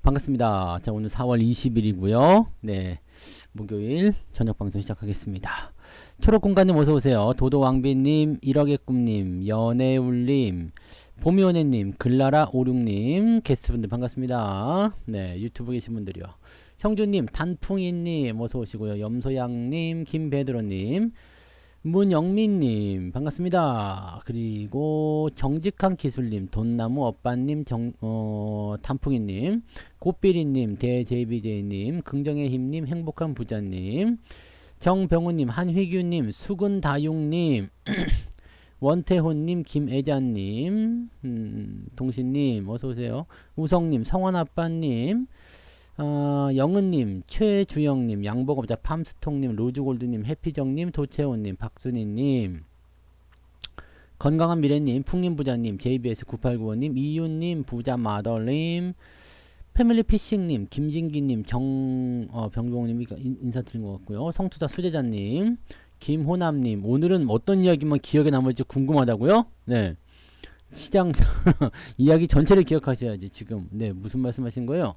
반갑습니다. 자, 오늘 4월 20일이고요. 네, 목요일 저녁 방송 시작하겠습니다. 초록공간님 어서오세요. 도도왕비님, 일억의 꿈님, 연애울님, 봄이오네님, 글라라56님, 게스트분들 반갑습니다. 네, 유튜브 계신 분들이요. 형주님, 단풍이님 어서오시고요. 염소양님, 김베드로님, 문영민님 반갑습니다. 그리고 정직한 기술님, 돈나무 오빠님, 단풍이님, 꽃비리님, 대JBJ님, 긍정의 힘님, 행복한 부자님, 정병우님, 한휘규님, 수근다육님, 원태호님, 김애자님, 동신님 어서오세요. 우성님, 성원아빠님, 영은님, 최주영님, 양복업자 팜스통님, 로즈골드님, 해피정님, 도채호님, 박순희님, 건강한 미래님, 풍림부자님, JBS9895님, 이윤님, 부자마더님, 패밀리피싱님, 김진기님, 병종님 인사드린 것 같고요. 성투자 수제자님, 김호남님, 오늘은 어떤 이야기만 기억에 남을지 궁금하다고요? 네, 시장 이야기 전체를 기억하셔야지. 지금 네, 무슨 말씀하신 거예요?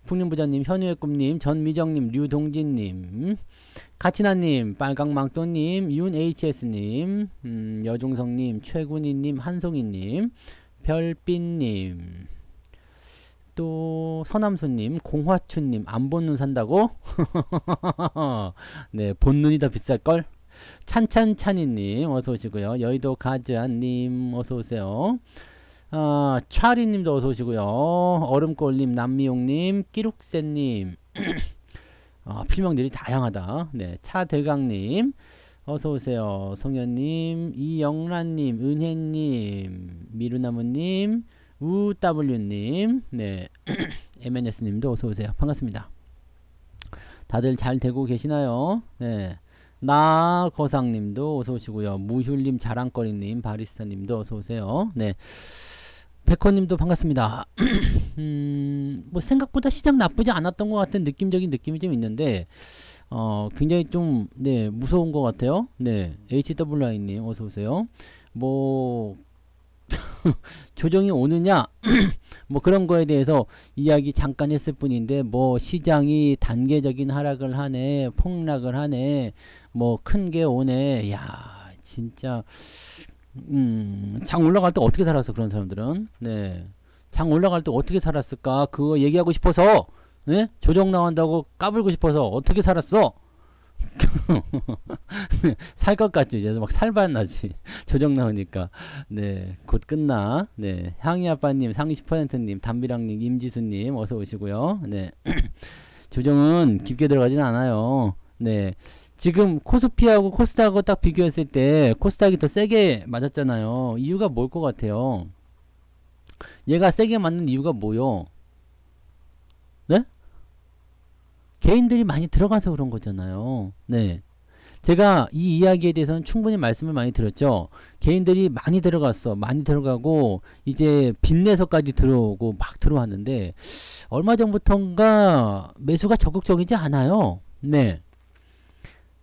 풍림부자님, 현우의 꿈님, 전미정님, 류동진님, 가치나님, 빨강망토님, 윤HS님, 여종성님, 최군희님, 한송이님, 별빛님, 또 서남수님, 공화춘님, 안 본 눈 산다고? 네, 본 눈이 더 비쌀걸? 찬찬찬이님 어서오시고요. 여의도 가즈아님 어서오세요. 차리님도 어서오시고요. 얼음골님, 남미용님, 끼룩새님, 필명들이 다양하다. 네, 차대강님 어서오세요. 성현님, 이영란님, 은혜님, 미루나무님, 우W님, 네, MNS님도 어서오세요. 반갑습니다. 다들 잘 되고 계시나요? 네, 나거상님도 어서오시고요. 무휴님, 자랑거리님, 바리스타님도 어서오세요. 네, 백호님도 반갑습니다. 뭐 생각보다 시장 나쁘지 않았던 것 같은 느낌적인 느낌이 좀 있는데 굉장히 좀 네, 무서운 것 같아요. 네, HWI님 어서오세요. 뭐 조정이 오느냐 뭐 그런 거에 대해서 이야기 잠깐 했을 뿐인데, 뭐 시장이 단계적인 하락을 하네, 폭락을 하네, 뭐 큰 게 오네. 야, 진짜 장 올라갈 때 어떻게 살았어 그런 사람들은. 네, 장 올라갈 때 어떻게 살았을까 그거 얘기하고 싶어서, 네? 조정 나온다고 까불고 싶어서 어떻게 살았어. 살 것 같죠. 이제 막 살만 나지. 조정 나오니까. 네, 곧 끝나. 네, 향이 아빠님, 상위 10%님, 담비랑님, 임지수님 어서 오시고요. 네, 조정은 깊게 들어가지는 않아요. 네, 지금 코스피하고 코스닥하고 딱 비교했을 때 코스닥이 더 세게 맞았잖아요. 이유가 뭘 것 같아요? 얘가 세게 맞는 이유가 뭐요? 네? 개인들이 많이 들어가서 그런 거잖아요. 네, 제가 이 이야기에 대해서는 충분히 말씀을 많이 드렸죠. 개인들이 많이 들어갔어. 많이 들어가고 이제 빚내서까지 들어오고 막 들어왔는데, 얼마 전부터인가 매수가 적극적이지 않아요. 네,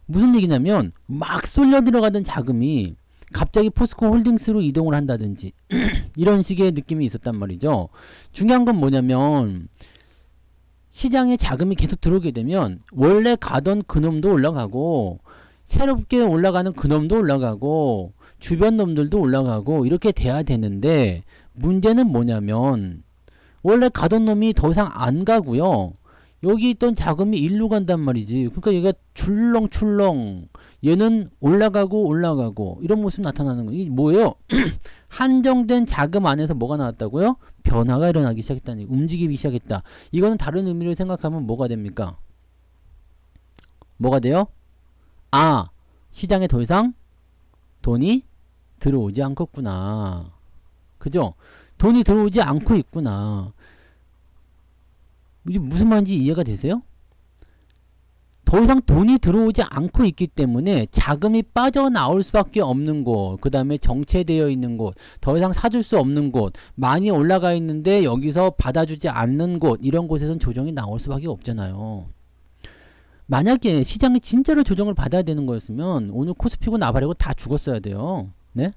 무슨 얘기냐면 막 쏠려 들어가던 자금이 갑자기 포스코 홀딩스로 이동을 한다든지 이런 식의 느낌이 있었단 말이죠. 중요한 건 뭐냐면, 시장에 자금이 계속 들어오게 되면 원래 가던 그놈도 올라가고 새롭게 올라가는 그놈도 올라가고 주변 놈들도 올라가고 이렇게 돼야 되는데, 문제는 뭐냐면 원래 가던 놈이 더 이상 안 가고요. 여기 있던 자금이 일로 간단 말이지. 그러니까 얘가 출렁출렁 얘는 올라가고 올라가고 이런 모습 나타나는 거. 이게 뭐예요? 한정된 자금 안에서 뭐가 나왔다고요? 변화가 일어나기 시작했다니, 움직이기 시작했다. 이거는 다른 의미로 생각하면 뭐가 됩니까? 뭐가 돼요? 시장에 더 이상 돈이 들어오지 않겠구나. 그죠? 돈이 들어오지 않고 있구나. 이게 무슨 말인지 이해가 되세요? 더 이상 돈이 들어오지 않고 있기 때문에 자금이 빠져나올 수밖에 없는 곳, 그 다음에 정체되어 있는 곳, 더 이상 사줄 수 없는 곳, 많이 올라가 있는데 여기서 받아주지 않는 곳, 이런 곳에선 조정이 나올 수밖에 없잖아요. 만약에 시장이 진짜로 조정을 받아야 되는 거였으면 오늘 코스피고 나발이고 다 죽었어야 돼요. 네?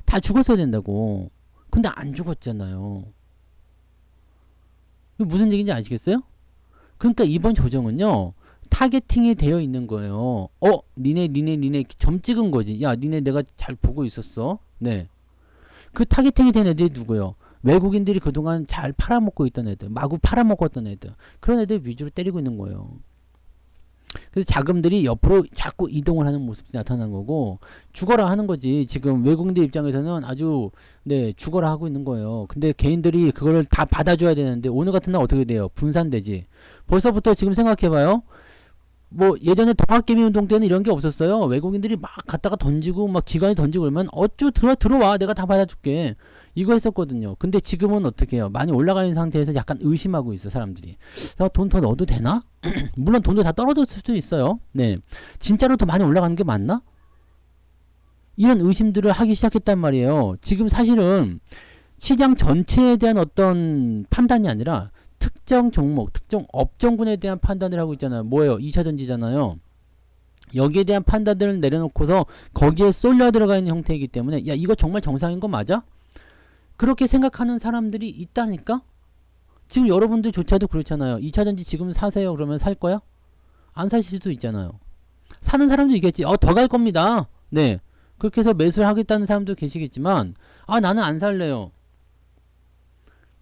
다 죽었어야 된다고. 근데 안 죽었잖아요. 이거 무슨 얘기인지 아시겠어요? 그러니까 이번 조정은요, 타겟팅이 되어 있는 거예요. 니네 점 찍은 거지. 야, 니네 내가 잘 보고 있었어. 네. 그 타겟팅이 된 애들이 누구요? 외국인들이 그동안 잘 팔아먹고 있던 애들, 마구 팔아먹었던 애들, 그런 애들 위주로 때리고 있는 거예요. 그래서 자금들이 옆으로 자꾸 이동을 하는 모습이 나타난 거고, 죽어라 하는 거지. 지금 외국인들 입장에서는 아주, 네, 죽어라 하고 있는 거예요. 근데 개인들이 그거를 다 받아줘야 되는데, 오늘 같은 날 어떻게 돼요? 분산되지. 벌써부터 지금 생각해봐요. 뭐 예전에 동학개미 운동 때는 이런 게 없었어요. 외국인들이 막 갖다가 던지고 막 기관이 던지고 그러면 들어와 내가 다 받아줄게 이거 했었거든요. 근데 지금은 어떻게 해요? 많이 올라가 있는 상태에서 약간 의심하고 있어 사람들이. 돈 더 넣어도 되나? 물론 돈도 다 떨어졌을 수도 있어요. 네, 진짜로 더 많이 올라가는 게 맞나? 이런 의심들을 하기 시작했단 말이에요. 지금 사실은 시장 전체에 대한 어떤 판단이 아니라 특정 종목, 특정 업종군에 대한 판단을 하고 있잖아요. 뭐예요? 2차전지잖아요. 여기에 대한 판단들을 내려놓고서 거기에 쏠려 들어가 있는 형태이기 때문에 야, 이거 정말 정상인 거 맞아? 그렇게 생각하는 사람들이 있다니까? 지금 여러분들조차도 그렇잖아요. 2차전지 지금 사세요. 그러면 살 거야? 안 사실 수도 있잖아요. 사는 사람도 있겠지. 더 갈 겁니다. 네. 그렇게 해서 매수를 하겠다는 사람도 계시겠지만 나는 안 살래요.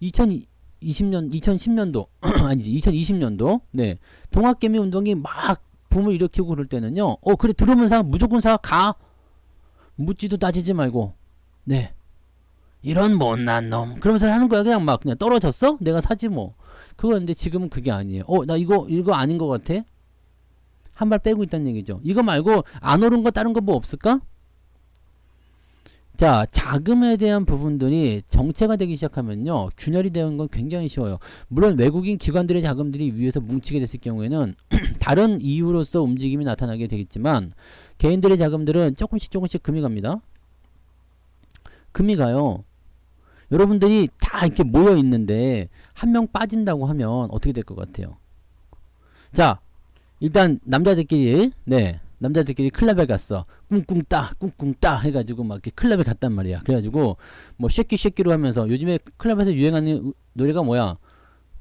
2010년도 아니지 2020년도 네 동학개미 운동이 막 붐을 일으키고 그럴 때는요 그래 들어오면 사 무조건 가 묻지도 따지지 말고 네 이런 못난 놈 그러면서 하는 거야. 그냥 떨어졌어? 내가 사지 뭐. 그거였는데 지금은 그게 아니에요. 나 이거 아닌 것 같아. 한 발 빼고 있다는 얘기죠. 이거 말고 안 오른 거 다른 거 뭐 없을까? 자, 자금에 대한 부분들이 정체가 되기 시작하면요 균열이 되는 건 굉장히 쉬워요. 물론 외국인 기관들의 자금들이 위에서 뭉치게 됐을 경우에는 다른 이유로서 움직임이 나타나게 되겠지만 개인들의 자금들은 조금씩 금이 갑니다. 금이 가요. 여러분들이 다 이렇게 모여 있는데 한 명 빠진다고 하면 어떻게 될 것 같아요? 자, 일단 남자들끼리 클럽에 갔어. 꿍꿍 따 해가지고 막 이렇게 클럽에 갔단 말이야. 그래가지고 뭐 쉐끼로 하면서 요즘에 클럽에서 유행하는 노래가 뭐야?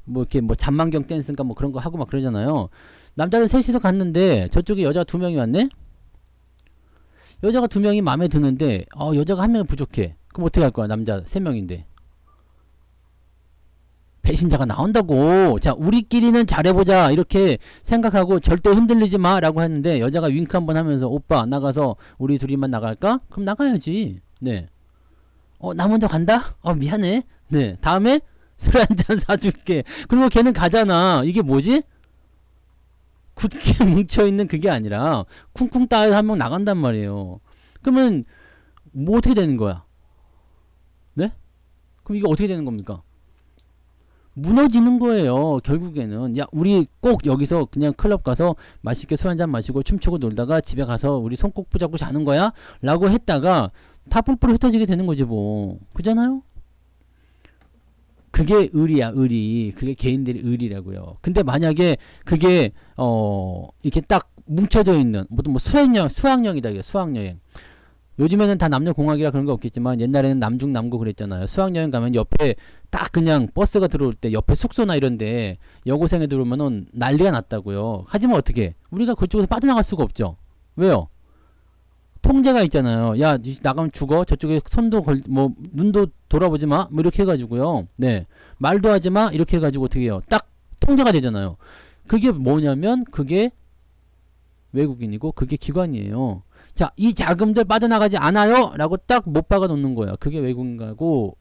뭐 이렇게 뭐 잔망경 댄스인가 뭐 그런 거 하고 막 그러잖아요. 남자들 셋이서 갔는데 저쪽에 여자 2명이 왔네? 여자가 2명이 마음에 드는데 여자가 1명이 부족해. 그럼 어떻게 할 거야? 남자 3명인데. 배신자가 나온다고. 자, 우리끼리는 잘해보자 이렇게 생각하고 절대 흔들리지 마 라고 했는데 여자가 윙크 한번 하면서 오빠 나가서 우리 둘이만 나갈까? 그럼 나가야지. 네. 나 먼저 간다? 미안해. 네. 다음에 술 한잔 사줄게. 그리고 걔는 가잖아. 이게 뭐지? 굳게 뭉쳐있는 그게 아니라 쿵쿵 따서 한 명 나간단 말이에요. 그러면 뭐 어떻게 되는 거야? 네? 그럼 이게 어떻게 되는 겁니까? 무너지는 거예요. 결국에는 야 우리 꼭 여기서 그냥 클럽 가서 맛있게 술 한잔 마시고 춤추고 놀다가 집에 가서 우리 손 꼭 붙잡고 자는 거야 라고 했다가 다 뿔뿔이 흩어지게 되는 거지 뭐. 그잖아요. 그게 의리야. 그게 개인들의 의리라고요. 근데 만약에 그게 이렇게 딱 뭉쳐져 있는 뭐 수학여행이다 이게 수학여행. 요즘에는 다 남녀공학이라 그런 거 없겠지만 옛날에는 남중 남고 그랬잖아요. 수학여행 가면 옆에 딱 그냥 버스가 들어올 때 옆에 숙소나 이런데 여고생이 들어오면은 난리가 났다고요. 하지만 어떻게 우리가 그쪽에서 빠져나갈 수가 없죠. 왜요? 통제가 있잖아요. 야 나가면 죽어. 저쪽에 손도 뭐 눈도 돌아보지 마. 뭐 이렇게 해가지고요. 네 말도 하지 마. 이렇게 해가지고 어떻게 해요? 딱 통제가 되잖아요. 그게 뭐냐면 그게 외국인이고 그게 기관이에요. 자, 이 자금들 빠져나가지 않아요 라고 딱 못 박아 놓는 거야. 그게 외국인하고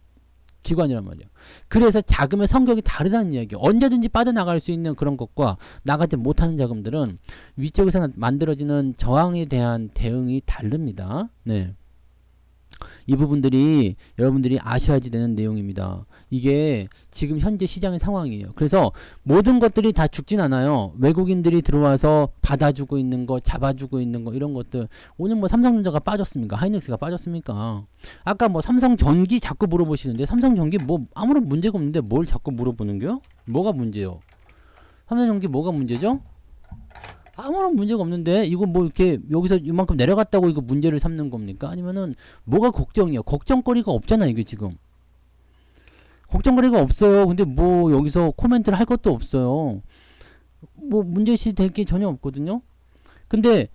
기관이란 말이야. 그래서 자금의 성격이 다르다는 이야기야. 언제든지 빠져나갈 수 있는 그런 것과 나가지 못하는 자금들은 위쪽에서 만들어지는 저항에 대한 대응이 다릅니다. 네. 이 부분들이 여러분들이 아셔야지 되는 내용입니다. 이게 지금 현재 시장의 상황이에요. 그래서 모든 것들이 다 죽진 않아요. 외국인들이 들어와서 받아주고 있는 거, 잡아주고 있는 거 이런 것들. 오늘 뭐 삼성전자가 빠졌습니까? 하이닉스가 빠졌습니까? 아까 뭐 삼성전기 자꾸 물어보시는데 삼성전기 뭐 아무런 문제가 없는데 뭘 자꾸 물어보는겨? 뭐가 문제요? 삼성전기 뭐가 문제죠? 아무런 문제가 없는데 이거 뭐 이렇게 여기서 이만큼 내려갔다고 이거 문제를 삼는 겁니까? 아니면은 뭐가 걱정이야? 걱정거리가 없잖아 이게 지금. 걱정거리가 없어요. 근데 뭐 여기서 코멘트를 할 것도 없어요. 뭐 문제시 될 게 전혀 없거든요. 근데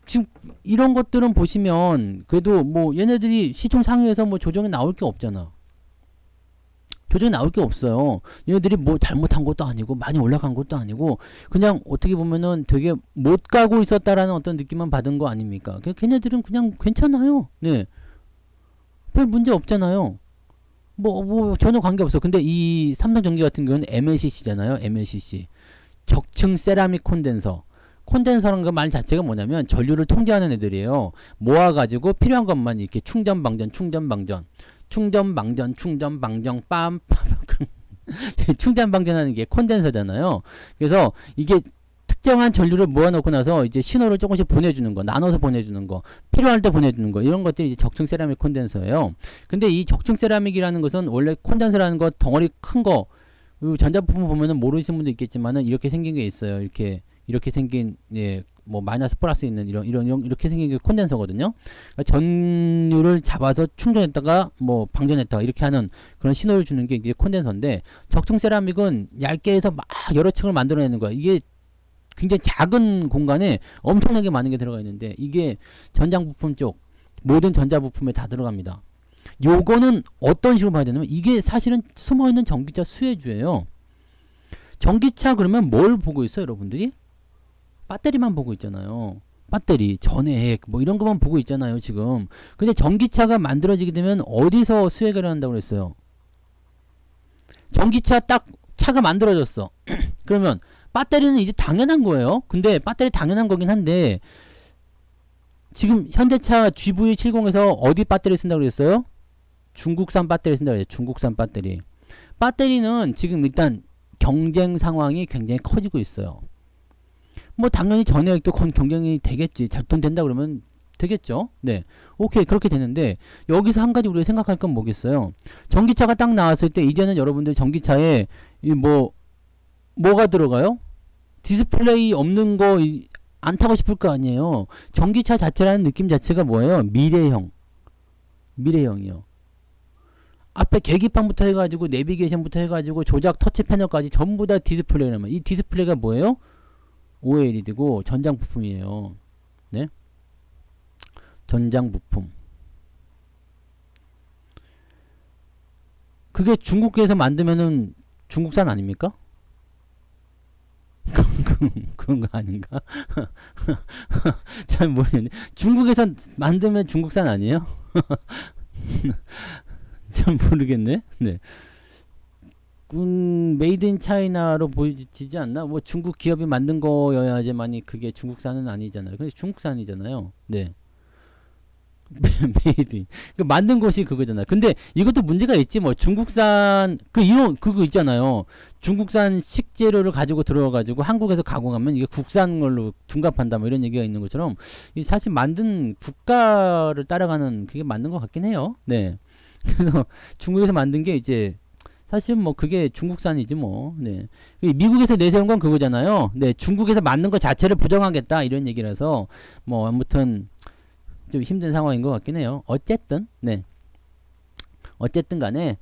지금 이런 것들은 보시면 그래도 뭐 얘네들이 시총 상위에서 뭐 조정이 나올 게 없잖아. 조정이 나올 게 없어요. 얘네들이 뭐 잘못한 것도 아니고 많이 올라간 것도 아니고 그냥 어떻게 보면은 되게 못 가고 있었다라는 어떤 느낌만 받은 거 아닙니까? 걔네들은 그냥 괜찮아요. 네. 별 문제 없잖아요. 뭐 전혀 관계없어. 근데 이 삼성전기 같은 경우는 MLCC잖아요. MLCC. 적층 세라믹 콘덴서. 콘덴서라는 그 말 자체가 뭐냐면 전류를 통제하는 애들이에요. 모아가지고 필요한 것만 이렇게 충전 방전 충전 방전 빰 충전 방전하는 게 콘덴서잖아요. 그래서 이게 특정한 전류를 모아놓고 나서 이제 신호를 조금씩 보내주는 거, 나눠서 보내주는 거, 필요할 때 보내주는 거, 이런 것들이 이제 적층 세라믹 콘덴서예요. 근데 이 적층 세라믹이라는 것은 원래 콘덴서라는 거 덩어리 큰 거, 전자부품 보면은 모르시는 분도 있겠지만은 이렇게 생긴 게 있어요. 이렇게 생긴, 예, 뭐 마이너스 플러스 있는 이렇게 생긴 게 콘덴서거든요. 그러니까 전류를 잡아서 충전했다가 뭐 방전했다가 이렇게 하는 그런 신호를 주는 게 이제 콘덴서인데, 적층 세라믹은 얇게 해서 막 여러 층을 만들어내는 거야. 이게 굉장히 작은 공간에 엄청나게 많은 게 들어가 있는데 이게 전장 부품 쪽 모든 전자 부품에 다 들어갑니다. 요거는 어떤 식으로 봐야 되냐면 이게 사실은 숨어있는 전기차 수혜주예요. 전기차 그러면 뭘 보고 있어요, 여러분들이? 배터리만 보고 있잖아요. 배터리, 전해액 뭐 이런 것만 보고 있잖아요, 지금. 근데 전기차가 만들어지게 되면 어디서 수혜가 일어난다고 그랬어요? 전기차 딱 차가 만들어졌어. 그러면 배터리는 이제 당연한 거예요. 근데 배터리 당연한 거긴 한데 지금 현대차 GV70에서 어디 배터리 쓴다고 그랬어요? 중국산 배터리 쓴다고 그랬어요. 중국산 배터리. 배터리는 지금 일단 경쟁 상황이 굉장히 커지고 있어요. 뭐 당연히 전해액도 경쟁이 되겠지. 잘 돈 된다 그러면 되겠죠. 네. 오케이. 그렇게 되는데 여기서 한 가지 우리가 생각할 건 뭐겠어요? 전기차가 딱 나왔을 때 이제는 여러분들 전기차에 뭐가 들어가요? 디스플레이 없는 거 안 타고 싶을 거 아니에요. 전기차 자체라는 느낌 자체가 뭐예요? 미래형이요. 앞에 계기판부터 해가지고 내비게이션부터 해가지고 조작 터치 패널까지 전부 다 디스플레이라면 이 디스플레이가 뭐예요? OLED고 전장 부품이에요. 네? 전장 부품. 그게 중국에서 만들면은 중국산 아닙니까? 그런 거 아닌가? 잘 모르겠네. 중국에서 만들면 중국산 아니에요? 잘 모르겠네. 네. 메이드 인 차이나로 보이지 않나? 뭐 중국 기업이 만든 거여야지만이 그게 중국산은 아니잖아요. 근데 중국산이잖아요. 네. 메이드 인. 그 만든 곳이 그거잖아요. 근데 이것도 문제가 있지. 뭐 중국산 그거 있잖아요. 중국산 식재료를 가지고 들어와가지고 한국에서 가공하면 이게 국산 걸로 둔갑한다. 뭐 이런 얘기가 있는 것처럼 사실 만든 국가를 따라가는 그게 맞는 것 같긴 해요. 네. 그래서 중국에서 만든 게 이제 사실 뭐 그게 중국산이지 뭐. 네. 미국에서 내세운 건 그거잖아요. 네. 중국에서 만든 것 자체를 부정하겠다 이런 얘기라서 뭐 아무튼 좀 힘든 상황인 것 같긴 해요. 어쨌든 네. 어쨌든 간에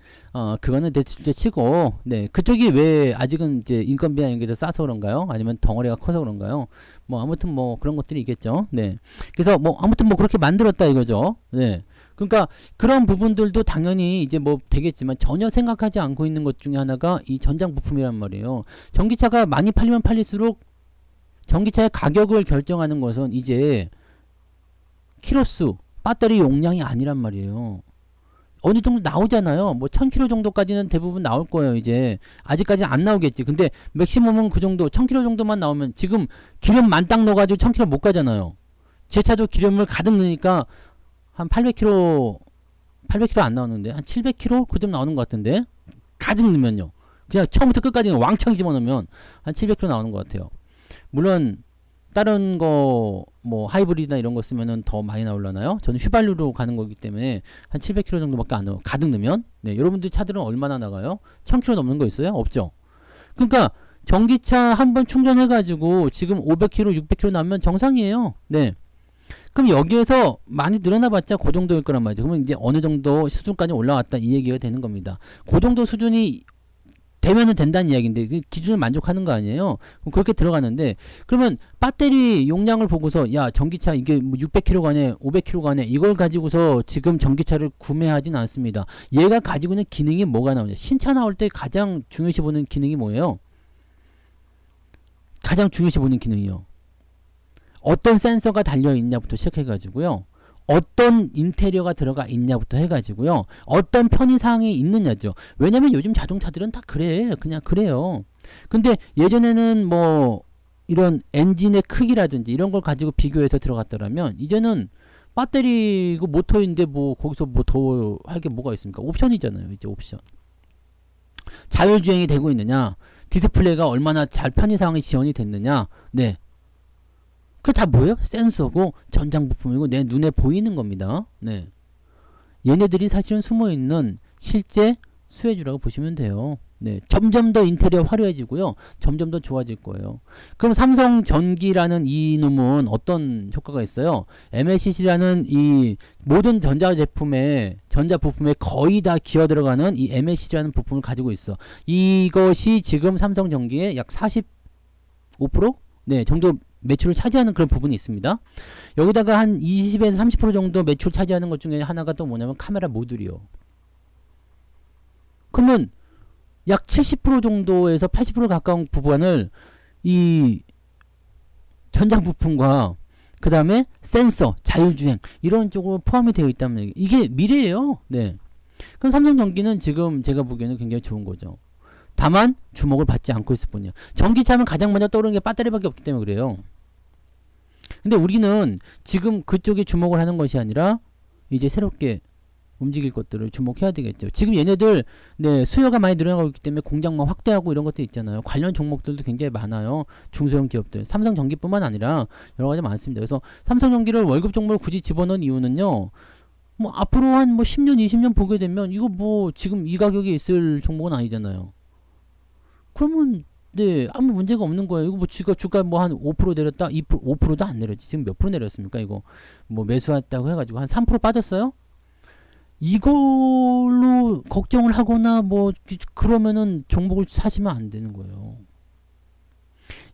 그거는 대체 치고 네. 그쪽이 왜 아직은 이제 인건비나 이런 게 더 싸서 그런가요? 아니면 덩어리가 커서 그런가요? 뭐 아무튼 뭐 그런 것들이 있겠죠. 네. 그래서 뭐 아무튼 뭐 그렇게 만들었다 이거죠. 네. 그러니까 그런 부분들도 당연히 이제 뭐 되겠지만 전혀 생각하지 않고 있는 것 중에 하나가 이 전장 부품이란 말이에요. 전기차가 많이 팔리면 팔릴수록 전기차의 가격을 결정하는 것은 이제 키로수, 배터리 용량이 아니란 말이에요. 어느 정도 나오잖아요. 뭐 1000km 정도까지는 대부분 나올 거예요. 이제 아직까지는 안 나오겠지. 근데 맥시멈은 그 정도 1000km 정도만 나오면 지금 기름 만땅 넣어가지고 1000km 못 가잖아요. 제 차도 기름을 가득 넣으니까 한 800km 안 나오는데 한 700km 그 정도 나오는 것 같은데 가득 넣으면요. 그냥 처음부터 끝까지 왕창 집어넣으면 한 700km 나오는 것 같아요. 물론 다른 거 뭐 하이브리드나 이런 거 쓰면은 더 많이 나오려나요? 저는 휘발유로 가는 거기 때문에 한 700km 정도밖에 안 나와요. 가득 넣으면. 네, 여러분들 차들은 얼마나 나가요? 1000km 넘는 거 있어요? 없죠. 그러니까 전기차 한 번 충전해 가지고 지금 500km, 600km 나면 정상이에요. 네. 그럼 여기에서 많이 늘어나봤자 그 정도일 거란 말이죠. 그러면 이제 어느 정도 수준까지 올라왔다 이 얘기가 되는 겁니다. 그 정도 수준이 되면은 된다는 이야기인데 기준을 만족하는 거 아니에요. 그럼 그렇게 들어가는데 그러면 배터리 용량을 보고서 야 전기차 이게 뭐 600km 가네 500km 가네 이걸 가지고서 지금 전기차를 구매하진 않습니다. 얘가 가지고 있는 기능이 뭐가 나오냐. 신차 나올 때 가장 중요시 보는 기능이 뭐예요? 가장 중요시 보는 기능이요. 어떤 센서가 달려있냐부터 시작해가지고요. 어떤 인테리어가 들어가 있냐부터 해가지고요. 어떤 편의사항이 있느냐죠. 왜냐면 요즘 자동차들은 다 그래. 그냥 그래요. 근데 예전에는 뭐 이런 엔진의 크기라든지 이런 걸 가지고 비교해서 들어갔더라면 이제는 배터리고 모터인데 뭐 거기서 뭐 더 할 게 뭐가 있습니까? 옵션이잖아요. 이제 옵션. 자율주행이 되고 있느냐. 디스플레이가 얼마나 잘 편의사항이 지원이 됐느냐. 네. 그 다 뭐예요? 센서고 전장 부품이고 내 눈에 보이는 겁니다. 네. 얘네들이 사실은 숨어있는 실제 수혜주라고 보시면 돼요. 네. 점점 더 인테리어 화려해지고요. 점점 더 좋아질 거예요. 그럼 삼성전기라는 이 놈은 어떤 효과가 있어요? MLCC라는 이 모든 전자부품에 거의 다 기어 들어가는 이 MLCC라는 부품을 가지고 있어. 이것이 지금 삼성전기의 약 45%? 네, 정도 매출을 차지하는 그런 부분이 있습니다. 여기다가 한 20에서 30% 정도 매출 차지하는 것 중에 하나가 또 뭐냐면 카메라 모듈이요. 그러면 약 70% 정도에서 80% 가까운 부분을 이 전장 부품과 그 다음에 센서, 자율주행 이런 쪽으로 포함이 되어 있다는 얘기. 이게 미래예요. 네. 그럼 삼성전기는 지금 제가 보기에는 굉장히 좋은 거죠. 다만 주목을 받지 않고 있을 뿐이야. 전기차면 가장 먼저 떠오르는 게 배터리밖에 없기 때문에 그래요. 근데 우리는 지금 그쪽에 주목을 하는 것이 아니라 이제 새롭게 움직일 것들을 주목해야 되겠죠. 지금 얘네들 네, 수요가 많이 늘어나고 있기 때문에 공장만 확대하고 이런 것도 있잖아요. 관련 종목들도 굉장히 많아요. 중소형 기업들. 삼성전기뿐만 아니라 여러 가지 많습니다. 그래서 삼성전기를 월급 종목으로 굳이 집어넣은 이유는요. 뭐 앞으로 한 뭐 10년, 20년 보게 되면 이거 뭐 지금 이 가격에 있을 종목은 아니잖아요. 그러면 네 아무 문제가 없는 거예요. 이거 뭐 주가 뭐 한 5% 내렸다, 2% 5%도 안 내렸지. 지금 몇 프로 내렸습니까? 이거 뭐 매수했다고 해가지고 한 3% 빠졌어요? 이걸로 걱정을 하거나 뭐 그러면은 종목을 사시면 안 되는 거예요.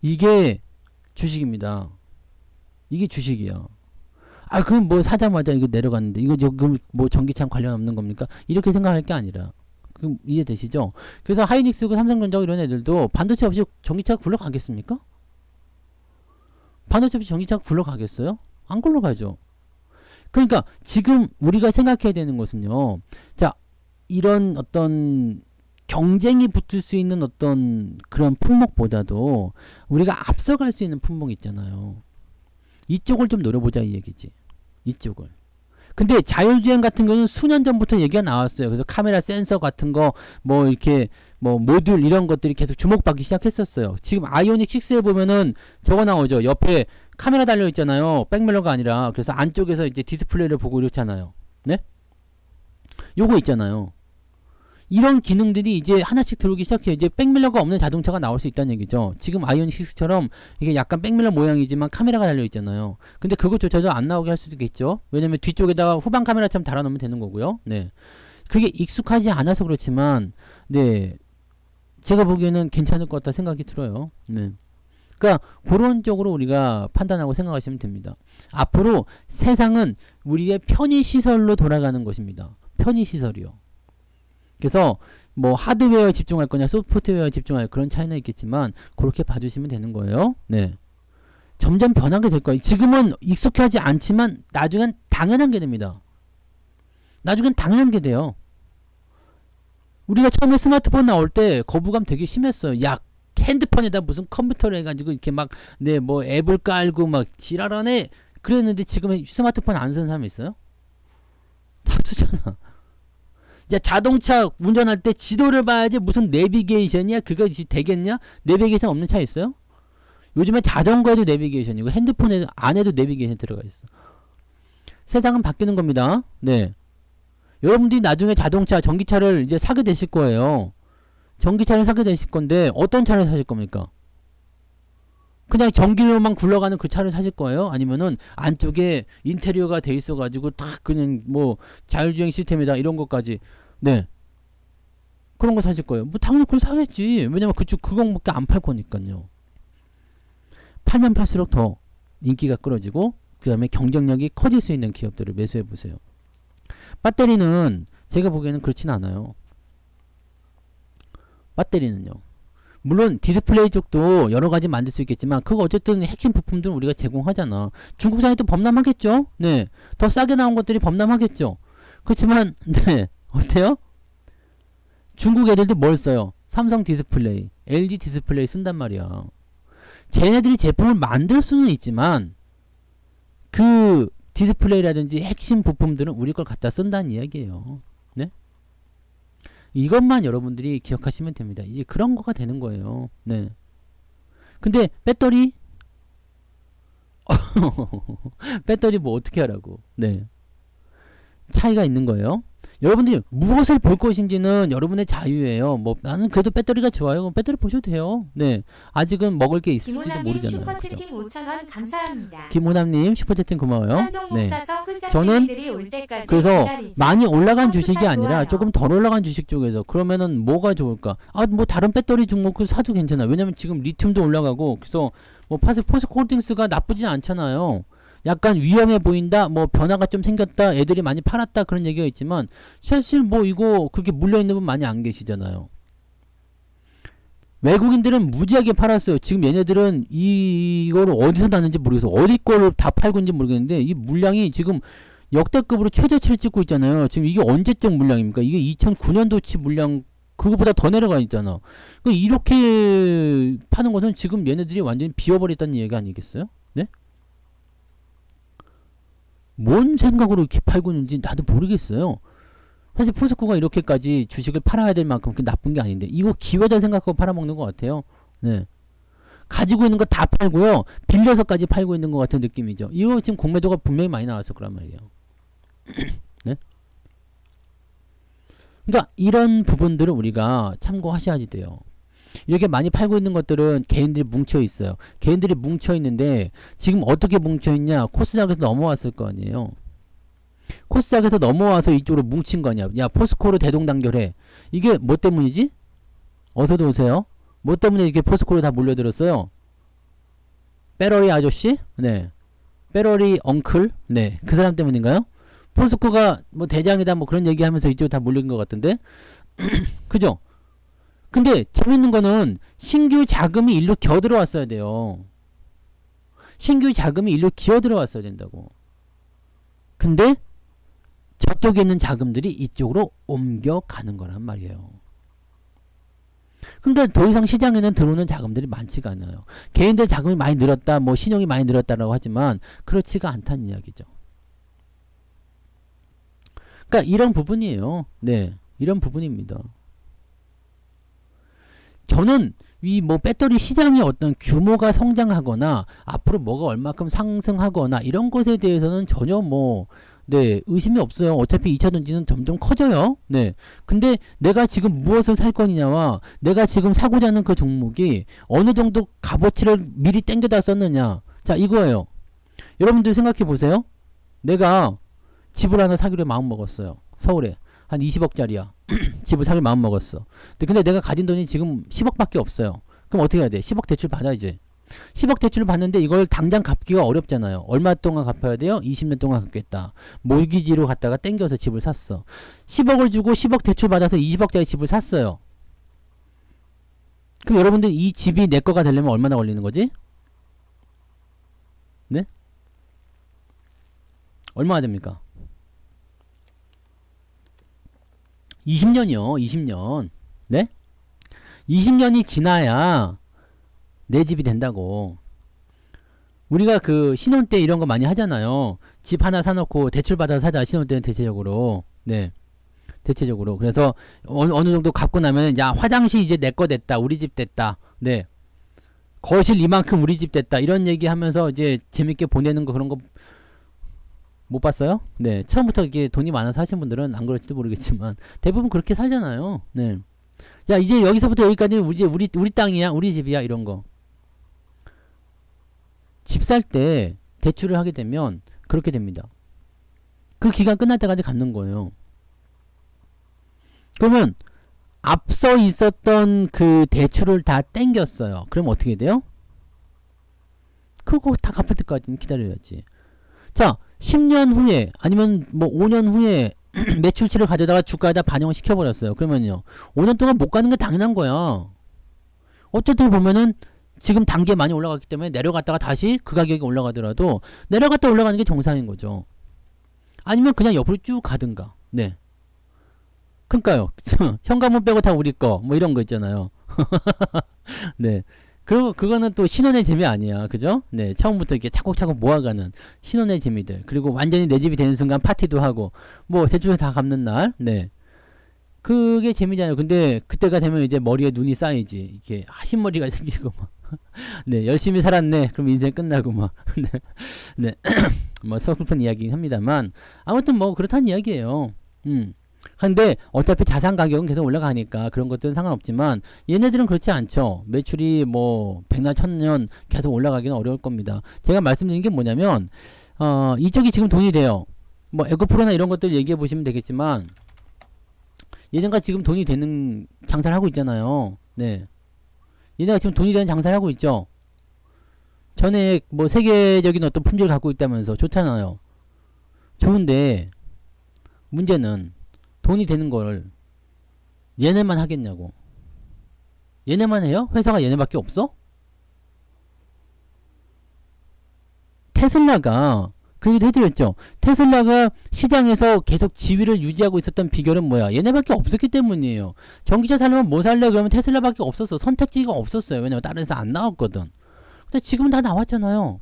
이게 주식입니다. 이게 주식이야. 아 그럼 뭐 사자마자 이거 내려갔는데 이거 지금 뭐 전기차 관련 없는 겁니까? 이렇게 생각할 게 아니라. 그럼 이해되시죠? 그래서 하이닉스고 삼성전자 이런 애들도 반도체 없이 전기차가 굴러가겠습니까? 반도체 없이 전기차가 굴러가겠어요? 안 굴러가죠. 그러니까 지금 우리가 생각해야 되는 것은요. 자, 이런 어떤 경쟁이 붙을 수 있는 어떤 그런 품목보다도 우리가 앞서갈 수 있는 품목 있잖아요. 이쪽을 좀 노려보자 이 얘기지. 이쪽을. 근데 자율주행 같은 거는 수년 전부터 얘기가 나왔어요. 그래서 카메라 센서 같은 거 뭐 이렇게 뭐 모듈 이런 것들이 계속 주목받기 시작했었어요. 지금 아이오닉 6에 보면은 저거 나오죠. 옆에 카메라 달려 있잖아요. 백밀러가 아니라. 그래서 안쪽에서 이제 디스플레이를 보고 이렇잖아요. 네? 요거 있잖아요. 이런 기능들이 이제 하나씩 들어오기 시작해요. 이제 백밀러가 없는 자동차가 나올 수 있다는 얘기죠. 지금 아이오닉 6처럼 이게 약간 백밀러 모양이지만 카메라가 달려 있잖아요. 근데 그것조차도 안 나오게 할 수도 있겠죠. 왜냐면 뒤쪽에다가 후방 카메라처럼 달아놓으면 되는 거고요. 네. 그게 익숙하지 않아서 그렇지만 네. 제가 보기에는 괜찮을 것 같다 생각이 들어요. 네. 그러니까 그런 쪽으로 우리가 판단하고 생각하시면 됩니다. 앞으로 세상은 우리의 편의시설로 돌아가는 것입니다. 편의시설이요. 그래서 뭐 하드웨어에 집중할 거냐 소프트웨어에 집중할 그런 차이는 있겠지만 그렇게 봐주시면 되는 거예요. 네. 점점 변하게 될 거예요. 지금은 익숙하지 않지만 나중엔 당연한 게 됩니다. 나중엔 당연한 게 돼요. 우리가 처음에 스마트폰 나올 때 거부감 되게 심했어요. 야 핸드폰에다 무슨 컴퓨터를 해가지고 이렇게 막 네 뭐 앱을 깔고 막 지랄하네 그랬는데 지금 스마트폰 안 쓰는 사람이 있어요? 다 쓰잖아. 야 자동차 운전할 때 지도를 봐야지 무슨 내비게이션이야? 그거 되겠냐? 내비게이션 없는 차 있어요? 요즘에 자전거에도 내비게이션이고 핸드폰에 안에도 내비게이션 들어가 있어. 세상은 바뀌는 겁니다. 네. 여러분들이 나중에 자동차, 전기차를 이제 사게 되실 거예요. 전기차를 사게 되실 건데 어떤 차를 사실 겁니까? 그냥 전기로만 굴러가는 그 차를 사실 거예요? 아니면은 안쪽에 인테리어가 돼 있어가지고 딱 그냥 뭐 자율주행 시스템이다 이런 것까지 네 그런 거 사실 거예요? 뭐 당연히 그걸 사겠지. 왜냐면 그쪽 그거밖에 안 팔 거니까요. 팔면 팔수록 더 인기가 끌어지고 그 다음에 경쟁력이 커질 수 있는 기업들을 매수해 보세요. 배터리는 제가 보기에는 그렇진 않아요. 배터리는요. 물론 디스플레이 쪽도 여러 가지 만들 수 있겠지만 그거 어쨌든 핵심 부품들은 우리가 제공하잖아. 중국산이 또 범람하겠죠? 네. 더 싸게 나온 것들이 범람하겠죠? 그렇지만 네. 어때요? 중국 애들도 뭘 써요? 삼성 디스플레이, LG 디스플레이 쓴단 말이야. 쟤네들이 제품을 만들 수는 있지만 그 디스플레이라든지 핵심 부품들은 우리 걸 갖다 쓴다는 이야기예요. 네? 이것만 여러분들이 기억하시면 됩니다. 이제 그런 거가 되는 거예요. 네. 근데 배터리 배터리 뭐 어떻게 하라고? 네. 차이가 있는 거예요. 여러분들이 무엇을 볼 것인지는 여러분의 자유예요. 뭐 나는 그래도 배터리가 좋아요. 그럼 배터리 보셔도 돼요. 네. 아직은 먹을 게 있을지도 모르잖아요. 슈퍼채팅 5,000원 감사합니다. 김호남님 슈퍼채팅 고마워요. 네. 사서 저는 올 때까지 그래서 기다리자. 많이 올라간 주식이 좋아요. 아니라 조금 덜 올라간 주식 쪽에서 그러면은 뭐가 좋을까? 아, 뭐 다른 배터리 종목 사도 괜찮아. 왜냐면 지금 리튬도 올라가고 그래서 뭐 포스코홀딩스가 나쁘진 않잖아요. 약간 위험해 보인다, 뭐 변화가 좀 생겼다, 애들이 많이 팔았다 그런 얘기가 있지만 사실 뭐 이거 그렇게 물려있는 분 많이 안 계시잖아요. 외국인들은 무지하게 팔았어요. 지금 얘네들은 이거를 어디서 났는지 모르겠어. 어디 거를 다 팔고 있는지 모르겠는데 이 물량이 지금 역대급으로 최저치를 찍고 있잖아요. 지금 이게 언제적 물량입니까? 이게 2009년도치 물량 그거보다 더 내려가 있잖아. 이렇게 파는 것은 지금 얘네들이 완전히 비워버렸다는 얘기 아니겠어요? 네? 뭔 생각으로 이렇게 팔고 있는지 나도 모르겠어요. 사실 포스코가 이렇게까지 주식을 팔아야 될 만큼 나쁜 게 아닌데 이거 기회다 생각하고 팔아먹는 것 같아요. 네. 가지고 있는 거 다 팔고요. 빌려서까지 팔고 있는 것 같은 느낌이죠. 이거 지금 공매도가 분명히 많이 나왔을 거란 말이에요. 네? 그러니까 이런 부분들을 우리가 참고하셔야지 돼요. 이렇게 많이 팔고 있는 것들은 개인들이 뭉쳐 있어요. 개인들이 뭉쳐 있는데 지금 어떻게 뭉쳐 있냐? 코스닥에서 넘어왔을 거 아니에요. 코스닥에서 넘어와서 이쪽으로 뭉친 거냐? 야, 포스코로 대동단결해. 이게 뭐 때문이지? 어서도 오세요. 뭐 때문에 이렇게 포스코로 다 몰려들었어요? 빼러리 아저씨? 네. 빼러리 엉클? 네. 그 사람 때문인가요? 포스코가 뭐 대장이다 뭐 그런 얘기하면서 이쪽으로 다 몰린 것 같은데? 그죠? 근데 재밌는 거는 신규 자금이 일로 기어 들어왔어야 돼요. 신규 자금이 일로 기어 들어왔어야 된다고. 근데 저쪽에 있는 자금들이 이쪽으로 옮겨가는 거란 말이에요. 그러니까 더 이상 시장에는 들어오는 자금들이 많지가 않아요. 개인들 자금이 많이 늘었다, 뭐 신용이 많이 늘었다라고 하지만 그렇지가 않다는 이야기죠. 그러니까 이런 부분이에요. 네, 이런 부분입니다. 저는 이 뭐 배터리 시장이 어떤 규모가 성장하거나 앞으로 뭐가 얼마큼 상승하거나 이런 것에 대해서는 전혀 뭐 네, 의심이 없어요. 어차피 2차 전지는 점점 커져요. 네. 근데 내가 지금 무엇을 살 거냐와 내가 지금 사고자 하는 그 종목이 어느 정도 값어치를 미리 땡겨다 썼느냐. 자, 이거예요. 여러분들 생각해 보세요. 내가 집을 하나 사기로 마음 먹었어요. 서울에. 한 20억짜리야. 집을 사기로 마음 먹었어. 근데 내가 가진 돈이 지금 10억밖에 없어요. 그럼 어떻게 해야 돼? 10억 대출 받아야지. 10억 대출을 받는데 이걸 당장 갚기가 어렵잖아요. 얼마 동안 갚아야 돼요? 20년 동안 갚겠다. 모기지로 갖다가 땡겨서 집을 샀어. 10억을 주고 10억 대출 받아서 20억짜리 집을 샀어요. 그럼 여러분들 이 집이 내 거가 되려면 얼마나 걸리는 거지? 네? 얼마나 됩니까? 20년이요. 20년. 네? 20년이 지나야 내 집이 된다고. 우리가 그 신혼 때 이런 거 많이 하잖아요. 집 하나 사놓고 대출 받아서 사자. 신혼 때는 대체적으로. 네. 대체적으로. 그래서 어느 정도 갚고 나면 야, 화장실 이제 내 거 됐다. 우리 집 됐다. 네. 거실 이만큼 우리 집 됐다. 이런 얘기 하면서 이제 재밌게 보내는 거 그런 거 못 봤어요? 네. 처음부터 이게 돈이 많아서 하신 분들은 안 그럴지도 모르겠지만 대부분 그렇게 살잖아요. 네. 야, 이제 여기서부터 여기까지는 우리 땅이야. 우리 집이야. 이런 거. 집 살 때 대출을 하게 되면 그렇게 됩니다. 그 기간 끝날 때까지 갚는 거예요. 그러면 앞서 있었던 그 대출을 다 땡겼어요. 그럼 어떻게 돼요? 그거 다 갚을 때까지는 기다려야지. 자, 10년 후에 아니면 뭐 5년 후에 매출치를 가져다가 주가에다 반영을 시켜버렸어요. 그러면요, 5년 동안 못 가는 게 당연한 거야. 어쨌든 보면은 지금 단계 많이 올라갔기 때문에 내려갔다가 다시 그 가격이 올라가더라도 내려갔다 올라가는 게 정상인 거죠. 아니면 그냥 옆으로 쭉 가든가. 네. 그러니까요. 현관문 빼고 다 우리 거 뭐 이런 거 있잖아요. 네. 그리고 그거는 또 신혼의 재미 아니야. 그죠? 네. 처음부터 이렇게 차곡차곡 모아가는 신혼의 재미들. 그리고 완전히 내 집이 되는 순간 파티도 하고 뭐 대출 다 갚는 날. 네. 그게 재미잖아요. 근데 그때가 되면 이제 머리에 눈이 쌓이지. 이렇게 흰머리가 생기고 막. 네. 열심히 살았네. 그럼 인생 끝나고 막. 네. 네. 뭐 서글픈 이야기긴 합니다만 아무튼 뭐 그렇다는 이야기예요. 근데 어차피 자산 가격은 계속 올라가니까 그런 것들은 상관없지만 얘네들은 그렇지 않죠. 매출이 뭐 백년 천년 계속 올라가기는 어려울 겁니다. 제가 말씀드린 게 뭐냐면 이쪽이 지금 돈이 돼요. 뭐 에코프로나 이런 것들 얘기해 보시면 되겠지만 얘네가 지금 돈이 되는 장사를 하고 있잖아요. 네. 얘네가 지금 돈이 되는 장사를 하고 있죠. 전에 뭐 세계적인 어떤 품질을 갖고 있다면서 좋잖아요. 좋은데 문제는 돈이 되는 걸 얘네만 하겠냐고. 얘네만 해요? 회사가 얘네밖에 없어? 테슬라가 그 얘기도 해드렸죠. 테슬라가 시장에서 계속 지위를 유지하고 있었던 비결은 뭐야? 얘네밖에 없었기 때문이에요. 전기차 살려면 뭐 살래? 그러면 테슬라밖에 없었어. 선택지가 없었어요. 왜냐면 다른 데서 안 나왔거든. 근데 지금은 다 나왔잖아요.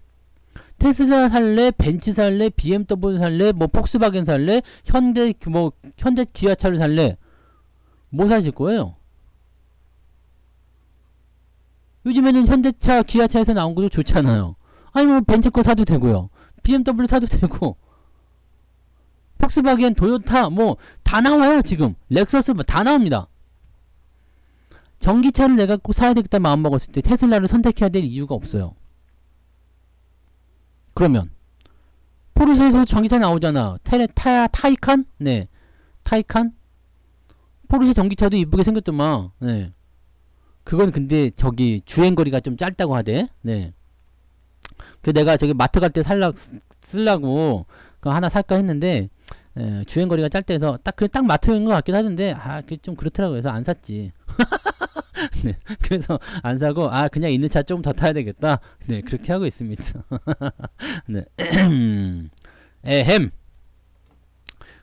테슬라 살래, 벤츠 살래, BMW 살래, 뭐 폭스바겐 살래, 현대 기아차를 살래. 뭐 사실 거예요? 요즘에는 현대차, 기아차에서 나온 것도 좋잖아요. 아니면 벤츠 거 사도 되고요. BMW 사도 되고. 폭스바겐, 도요타 뭐 다 나와요, 지금. 렉서스 뭐 다 나옵니다. 전기차를 내가 꼭 사야 되겠다 마음 먹었을 때 테슬라를 선택해야 될 이유가 없어요. 그러면 포르쉐에서 전기차 나오잖아. 타이칸? 네. 타이칸? 포르쉐 전기차도 이쁘게 생겼더만. 네. 그건 근데 저기 주행거리가 좀 짧다고 하대. 네. 그 내가 저기 마트 갈 때 쓰려고 그거 하나 살까 했는데 주행거리가 짧다 해서 딱 마트인 것 같긴 하던데 그게 좀 그렇더라고요. 그래서 안 샀지. 네, 그래서 안 사고 그냥 있는 차 좀 더 타야 되겠다. 네, 그렇게 하고 있습니다. 네. 에헴.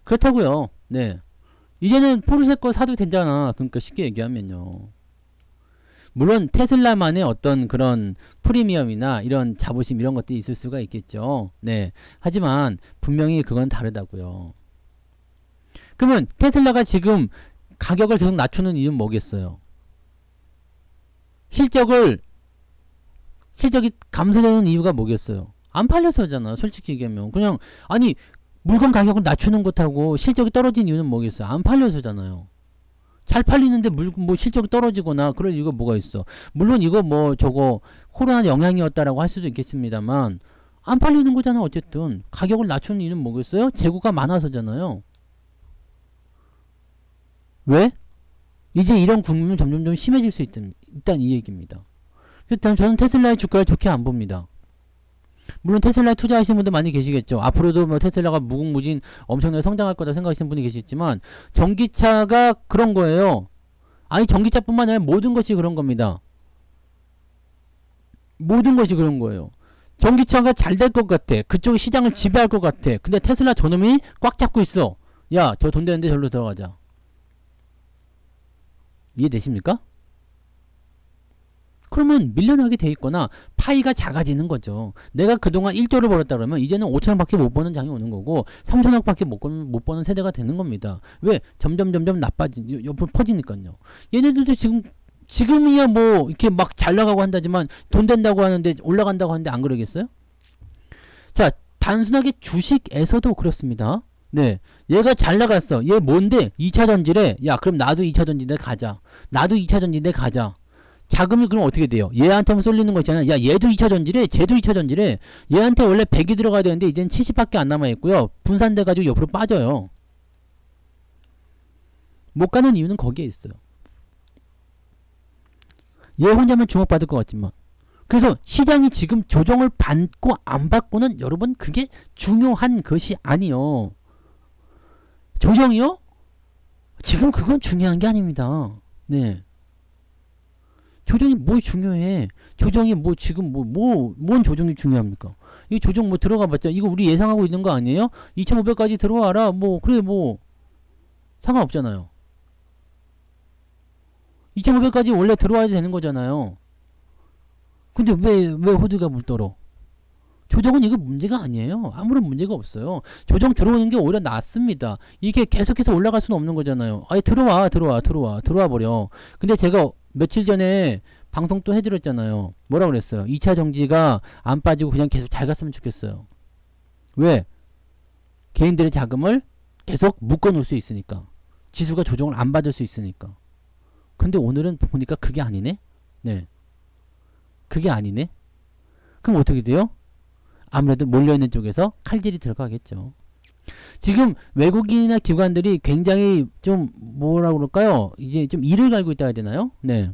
그렇다고요. 네. 이제는 포르쉐 거 사도 되잖아. 그러니까 쉽게 얘기하면요. 물론 테슬라만의 어떤 그런 프리미엄이나 이런 자부심 이런 것들이 있을 수가 있겠죠. 네. 하지만 분명히 그건 다르다고요. 그러면 테슬라가 지금 가격을 계속 낮추는 이유는 뭐겠어요? 실적이 감소되는 이유가 뭐겠어요? 안 팔려서잖아. 솔직히 얘기하면 그냥 물건 가격을 낮추는 것하고 실적이 떨어진 이유는 뭐겠어요? 안 팔려서잖아요. 잘 팔리는데 뭐 실적이 떨어지거나 그럴 이유가 뭐가 있어? 물론 이거 뭐 저거 코로나 영향이었다라고 할 수도 있겠습니다만 안 팔리는 거잖아. 어쨌든 가격을 낮추는 이유는 뭐겠어요? 재고가 많아서잖아요. 왜? 이제 이런 국면은 점점 좀 심해질 수 있다는 이 얘기입니다. 일단 저는 테슬라의 주가를 좋게 안 봅니다. 물론 테슬라에 투자하시는 분들 많이 계시겠죠. 앞으로도 뭐 테슬라가 무궁무진 엄청나게 성장할 거다 생각하시는 분이 계시지만 전기차가 그런 거예요. 전기차뿐만 아니라 모든 것이 그런 겁니다. 모든 것이 그런 거예요. 전기차가 잘 될 것 같아. 그쪽 시장을 지배할 것 같아. 근데 테슬라 저놈이 꽉 잡고 있어. 야, 저 돈 되는데 절로 들어가자. 이해되십니까? 그러면 밀려나게 돼 있거나 파이가 작아지는 거죠. 내가 그동안 1조를 벌었다 그러면 이제는 5천억밖에 못 버는 장이 오는 거고 3천억밖에 못 버는 세대가 되는 겁니다. 왜? 점점 옆으로 퍼지니까요. 얘네들도 지금이야 뭐 이렇게 막 잘 나가고 한다지만 돈 된다고 하는데 올라간다고 하는데 안 그러겠어요? 자, 단순하게 주식에서도 그렇습니다. 네. 얘가 잘 나갔어. 얘 뭔데? 2차 전지래. 야, 그럼 나도 2차 전지대 가자. 나도 2차 전지대 가자. 자금이 그럼 어떻게 돼요? 얘한테만 쏠리는 거 있잖아요. 야, 얘도 2차 전지래. 쟤도 2차 전지래. 얘한테 원래 100이 들어가야 되는데 이젠 70밖에 안 남아 있고요. 분산돼 가지고 옆으로 빠져요. 못 가는 이유는 거기에 있어요. 얘 혼자면 주목받을 것 같지만. 그래서 시장이 지금 조정을 받고 안 받고는 여러분 그게 중요한 것이 아니요. 조정이요? 지금 그건 중요한 게 아닙니다. 네. 조정이 뭐 중요해? 조정이 뭐 지금 뭔 조정이 중요합니까? 이 조정 뭐 들어가 봤자 이거 우리 예상하고 있는 거 아니에요? 2,500까지 들어와라. 뭐 그래 뭐 상관없잖아요. 2,500까지 원래 들어와야 되는 거잖아요. 근데 왜 호드가 물떨어? 조정은 이거 문제가 아니에요. 아무런 문제가 없어요. 조정 들어오는 게 오히려 낫습니다. 이게 계속해서 올라갈 수는 없는 거잖아요. 아니 들어와 버려. 근데 제가 며칠 전에 방송 또 해드렸잖아요. 뭐라 그랬어요? 2차 정지가 안 빠지고 그냥 계속 잘 갔으면 좋겠어요. 왜? 개인들의 자금을 계속 묶어 놓을 수 있으니까. 지수가 조정을 안 받을 수 있으니까. 근데 오늘은 보니까 그게 아니네? 네. 그게 아니네? 그럼 어떻게 돼요? 아무래도 몰려있는 쪽에서 칼질이 들어가겠죠. 지금 외국인이나 기관들이 굉장히 좀 뭐라 그럴까요? 이제 좀 이를 갈고 있다 해야 되나요? 네.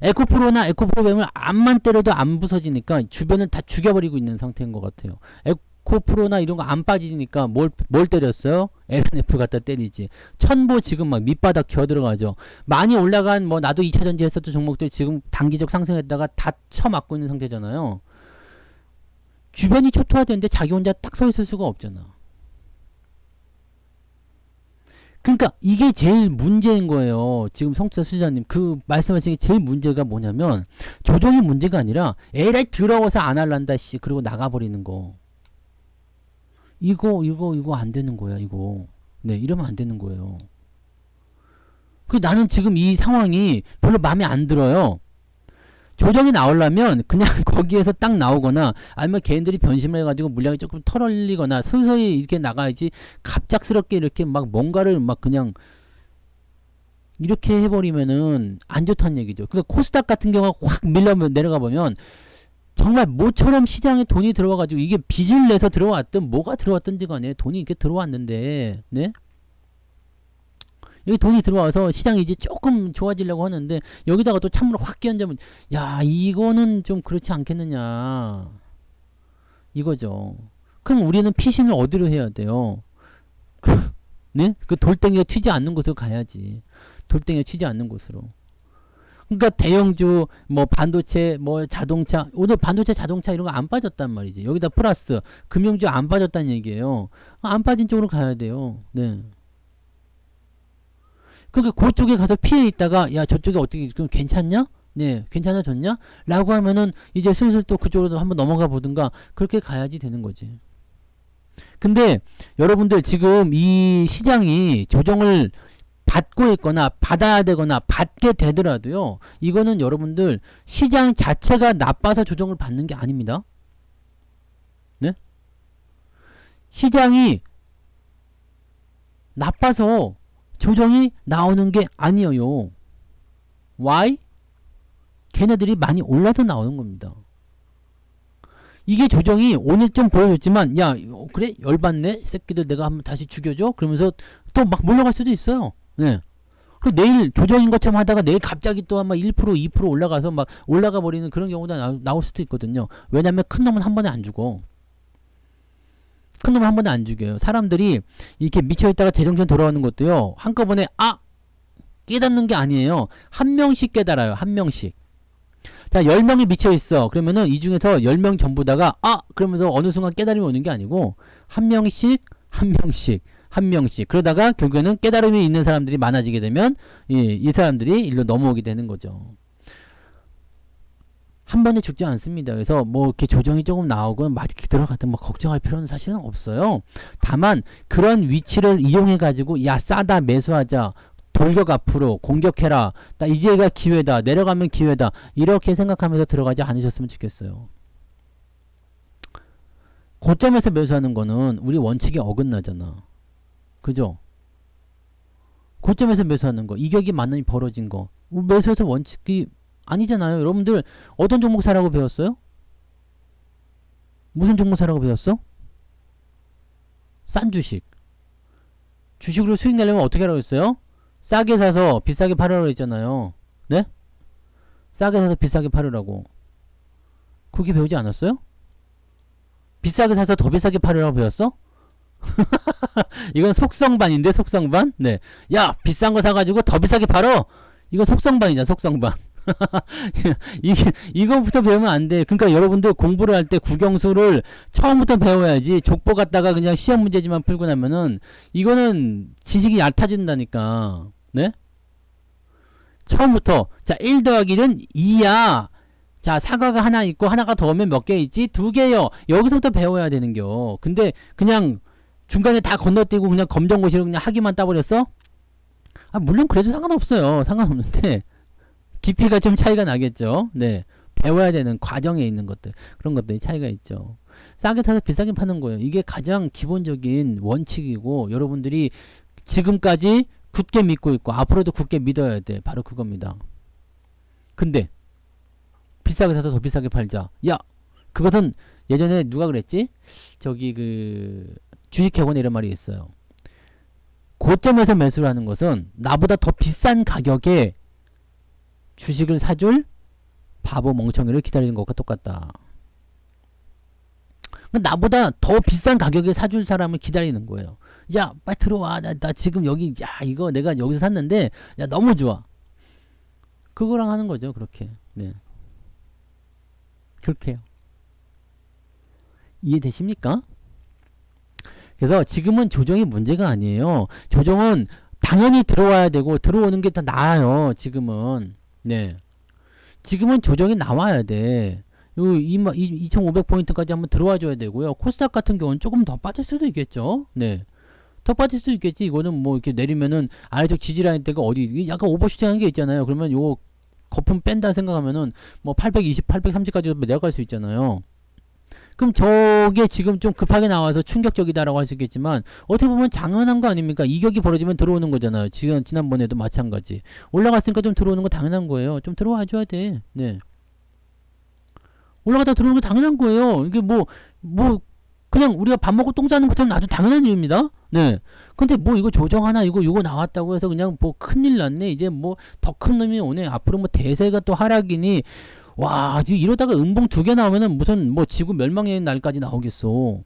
에코프로나 에코프로뱀을 암만 때려도 안 부서지니까 주변을 다 죽여버리고 있는 상태인 것 같아요. 에코프로나 이런 거 안 빠지니까 뭘 때렸어요? LNF 갖다 때리지. 천보 지금 막 밑바닥 기어 들어가죠. 많이 올라간 뭐 나도 2차 전지 했었던 종목들 지금 단기적 상승했다가 다 쳐맞고 있는 상태잖아요. 주변이 초토화되는데 자기 혼자 딱 서 있을 수가 없잖아. 그러니까 이게 제일 문제인 거예요. 지금 성투자 수자님 그 말씀하신 게 제일 문제가 뭐냐면 조정이 문제가 아니라 에라이 더러워서 안 할란다 씨 그리고 나가버리는 거. 이거 안 되는 거야 이거. 네 이러면 안 되는 거예요. 그 나는 지금 이 상황이 별로 마음에 안 들어요. 조정이 나오려면 그냥 거기에서 딱 나오거나 아니면 개인들이 변심을 해가지고 물량이 조금 털어올리거나 서서히 이렇게 나가야지 갑작스럽게 이렇게 막 뭔가를 막 그냥 이렇게 해버리면은 안 좋다는 얘기죠. 그러니까 코스닥 같은 경우가 확 내려가 보면 정말 모처럼 시장에 돈이 들어와가지고 이게 빚을 내서 들어왔든 뭐가 들어왔든지 간에 돈이 이렇게 들어왔는데 네? 여기 돈이 들어와서 시장이 이제 조금 좋아지려고 하는데 여기다가 또 찬물을 확 끼얹으면 야 이거는 좀 그렇지 않겠느냐 이거죠. 그럼 우리는 피신을 어디로 해야 돼요? 네? 그 돌덩이가 튀지 않는 곳으로 가야지. 돌덩이가 튀지 않는 곳으로. 그러니까 대형주 뭐 반도체 뭐 자동차 오늘 반도체 자동차 이런 거 안 빠졌단 말이지. 여기다 플러스 금융주 안 빠졌다는 얘기예요. 안 빠진 쪽으로 가야 돼요. 네. 그러니까 그쪽에 가서 피해 있다가 야 저쪽에 어떻게 그럼 괜찮냐? 네 괜찮아졌냐? 라고 하면은 이제 슬슬 또 그쪽으로 한번 넘어가 보든가 그렇게 가야지 되는 거지. 근데 여러분들 지금 이 시장이 조정을 받고 있거나 받아야 되거나 받게 되더라도요 이거는 여러분들 시장 자체가 나빠서 조정을 받는 게 아닙니다. 네? 시장이 나빠서 조정이 나오는 게 아니에요. Why? 걔네들이 많이 올라서 나오는 겁니다. 이게 조정이 오늘 좀 보여줬지만 야 그래 열받네 새끼들 내가 한번 다시 죽여줘 그러면서 또 막 몰려갈 수도 있어요. 네. 그 내일 조정인 것처럼 하다가 내일 갑자기 또 아마 1% 2% 올라가서 막 올라가 버리는 그런 경우도 나올 수도 있거든요. 왜냐면 큰 놈은 한 번에 안 죽어. 큰 놈은 한 번에 안 죽여요. 사람들이 이렇게 미쳐있다가 제정신 돌아오는 것도요 한꺼번에 깨닫는 게 아니에요. 한 명씩 깨달아요. 한 명씩. 자 10명이 미쳐있어. 그러면은 이 중에서 10명 전부 다가 그러면서 어느 순간 깨달음이 오는 게 아니고 한 명씩 그러다가 결국에는 깨달음이 있는 사람들이 많아지게 되면 이 사람들이 일로 넘어오게 되는 거죠. 한 번에 죽지 않습니다. 그래서 뭐 이렇게 조정이 조금 나오고 막 이렇게 들어가든 뭐 걱정할 필요는 사실은 없어요. 다만 그런 위치를 이용해 가지고 야 싸다 매수하자 돌격 앞으로 공격해라 나 이제가 기회다 내려가면 기회다 이렇게 생각하면서 들어가지 않으셨으면 좋겠어요. 고점에서 매수하는 거는 우리 원칙에 어긋나잖아. 그죠? 고점에서 매수하는 거 이격이 많이 벌어진 거 매수해서 원칙이 아니잖아요. 여러분들 어떤 종목 사라고 배웠어요? 무슨 종목 사라고 배웠어? 싼 주식. 주식으로 수익 내려면 어떻게 하라고 했어요? 싸게 사서 비싸게 팔으라고 했잖아요. 네? 싸게 사서 비싸게 팔으라고. 그렇게 배우지 않았어요? 비싸게 사서 더 비싸게 팔으라고 배웠어? 이건 속성반인데, 속성반? 네. 야, 비싼 거 사가지고 더 비싸게 팔어! 이거 속성반이냐, 속성반. 이거부터 배우면 안 돼. 그러니까 여러분들 공부를 할 때 국영수를 처음부터 배워야지. 족보 갖다가 그냥 시험 문제지만 풀고 나면은 이거는 지식이 얕아진다니까. 네? 처음부터. 자, 1 더하기는 2야. 자, 사과가 하나 있고 하나가 더 오면 몇 개 있지? 2개요. 여기서부터 배워야 되는겨. 근데 그냥 중간에 다 건너뛰고 그냥 검정고시로 그냥 학위만 따버렸어? 아, 물론 그래도 상관없어요. 상관없는데 깊이가 좀 차이가 나겠죠. 네. 배워야 되는 과정에 있는 것들. 그런 것들이 차이가 있죠. 싸게 사서 비싸게 파는 거예요. 이게 가장 기본적인 원칙이고 여러분들이 지금까지 굳게 믿고 있고 앞으로도 굳게 믿어야 돼. 바로 그겁니다. 근데 비싸게 사서 더 비싸게 팔자. 야, 그것은 예전에 누가 그랬지? 저기 그 주식회원에 이런 말이 있어요. 고점에서 매수를 하는 것은 나보다 더 비싼 가격에 주식을 사줄 바보 멍청이를 기다리는 것과 똑같다. 나보다 더 비싼 가격에 사줄 사람을 기다리는 거예요. 야, 빨리 들어와. 나 지금 여기, 야, 이거 내가 여기서 샀는데, 야, 너무 좋아. 그거랑 하는 거죠, 그렇게. 네. 그렇게요. 이해되십니까? 그래서 지금은 조정이 문제가 아니에요. 조정은 당연히 들어와야 되고, 들어오는 게 더 나아요, 지금은. 네. 지금은 조정이 나와야 돼. 2500포인트까지 한번 들어와 줘야 되고요. 코스닥 같은 경우는 조금 더 빠질 수도 있겠죠. 네. 더 빠질 수도 있겠지. 이거는 뭐 이렇게 내리면은 아래쪽 지지라인 때가 어디, 약간 오버슈팅 하는 게 있잖아요. 그러면 요거 거품 뺀다 생각하면은 뭐 820, 830까지도 내려갈 수 있잖아요. 그럼 저게 지금 좀 급하게 나와서 충격적이다라고 할 수 있겠지만 어떻게 보면 당연한 거 아닙니까? 이격이 벌어지면 들어오는 거잖아요. 지난번에도 마찬가지. 올라갔으니까 좀 들어오는 거 당연한 거예요. 좀 들어와 줘야 돼. 네. 올라가다 들어오는 거 당연한 거예요. 이게 뭐 그냥 우리가 밥 먹고 똥 싸는 것처럼 아주 당연한 일입니다. 네. 근데 뭐 이거 조정하나 이거 나왔다고 해서 그냥 뭐 큰일 났네. 이제 뭐 더 큰 놈이 오네. 앞으로 뭐 대세가 또 하락이니 와, 이러다가 음봉 2개 나오면은 무슨 뭐 지구 멸망의 날까지 나오겠어.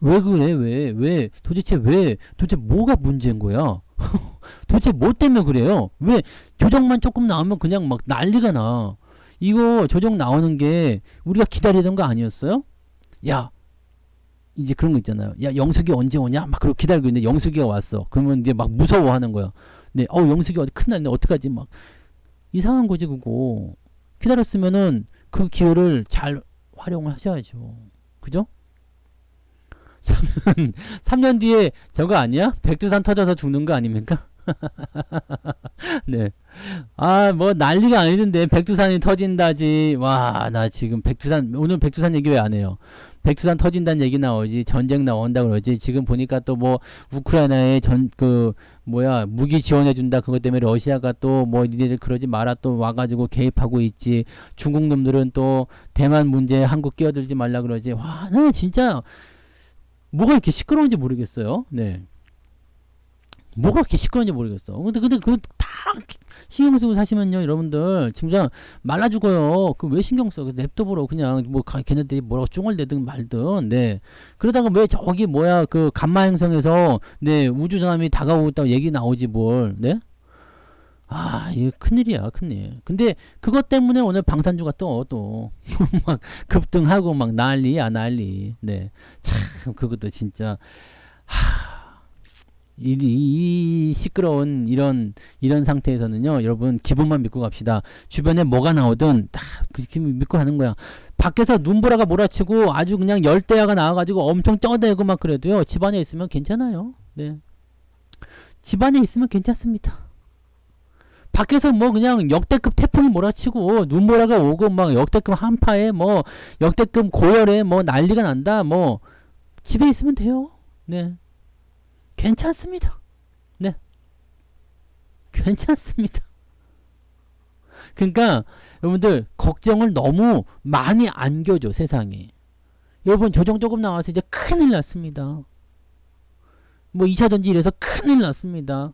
왜 그래? 왜? 도대체 뭐가 문제인 거야? 도대체 뭐 때문에 그래요? 왜 조정만 조금 나오면 그냥 막 난리가 나. 이거 조정 나오는 게 우리가 기다리던 거 아니었어요? 야, 이제 그런 거 있잖아요. 야, 영숙이 언제 오냐? 막 그렇게 기다리고 있는데 영숙이가 왔어. 그러면 이제 막 무서워하는 거야. 네, 영숙이 큰일 났네. 어떡하지? 막 이상한 거지 그거. 기다렸으면은 그 기회를 잘 활용을 하셔야죠. 그죠? 3년 뒤에 저거 아니야? 백두산 터져서 죽는 거 아닙니까? 네. 아, 뭐 난리가 아니던데 백두산이 터진다지. 와, 나 지금 오늘 백두산 얘기 왜 안 해요? 백두산 터진다는 얘기 나오지. 전쟁 나온다 그러지. 지금 보니까 또 뭐 우크라이나에 무기 지원해 준다. 그것 때문에 러시아가 또 뭐 니네들 그러지 마라 또 와가지고 개입하고 있지. 중국 놈들은 또 대만 문제에 한국 끼어들지 말라 그러지. 와, 나 진짜 뭐가 이렇게 시끄러운지 모르겠어요. 네. 뭐가 그렇게 시끄러운지 모르겠어. 근데 그거 다 신경 쓰고 사시면요, 여러분들 진짜 말라 죽어요. 그 왜 신경 써? 냅둬보러 그냥 뭐 걔네들이 뭐라고 쭝얼대든 말든. 네. 그러다가 왜 저기 그 감마 행성에서 네 우주전함이 다가오고 있다고 얘기 나오지 뭘? 네? 아, 이거 큰일이야, 큰일. 근데 그것 때문에 오늘 방산주가 또 막 급등하고 막 난리야, 난리. 네. 참 그것도 진짜 이 시끄러운 이런 상태에서는요, 여러분 기본만 믿고 갑시다. 주변에 뭐가 나오든 딱 그렇게 믿고 하는 거야. 밖에서 눈보라가 몰아치고 아주 그냥 열대야가 나와가지고 엄청 떠대고 막 그래도요, 집안에 있으면 괜찮아요. 네, 집안에 있으면 괜찮습니다. 밖에서 뭐 그냥 역대급 태풍이 몰아치고 눈보라가 오고 막 역대급 한파에 뭐 역대급 고열에 뭐 난리가 난다. 뭐 집에 있으면 돼요. 네. 괜찮습니다. 네. 괜찮습니다. 그러니까 여러분들 걱정을 너무 많이 안겨줘 세상에. 여러분 조정 조금 나와서 이제 큰일 났습니다. 뭐 2차전지 이래서 큰일 났습니다.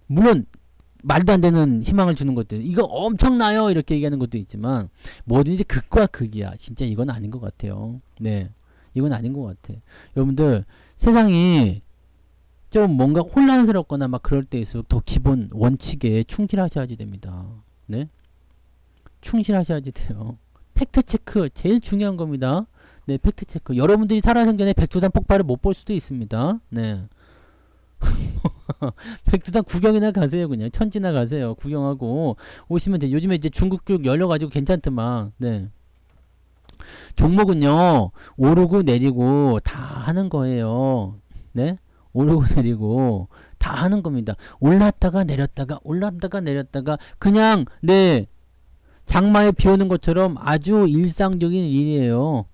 물론 말도 안 되는 희망을 주는 것들 이거 엄청나요 이렇게 얘기하는 것도 있지만 뭐든지 극과 극이야. 진짜 이건 아닌 것 같아요. 네, 이건 아닌 것 같아. 여러분들 세상이 좀 뭔가 혼란스럽거나 막 그럴 때일수록 더 기본 원칙에 충실하셔야지 됩니다. 네, 충실하셔야지 돼요. 팩트 체크 제일 중요한 겁니다. 네, 팩트 체크. 여러분들이 살아생전에 백두산 폭발을 못 볼 수도 있습니다. 네. 백두산 구경이나 가세요. 그냥 천지나 가세요. 구경하고 오시면 돼. 요즘에 이제 중국 쪽 열려가지고 괜찮더만. 네. 종목은요 오르고 내리고 다 하는 거예요. 네. 오르고 내리고 다 하는 겁니다. 올랐다가 내렸다가 올랐다가 내렸다가 그냥 네 장마에 비 오는 것처럼 아주 일상적인 일이에요.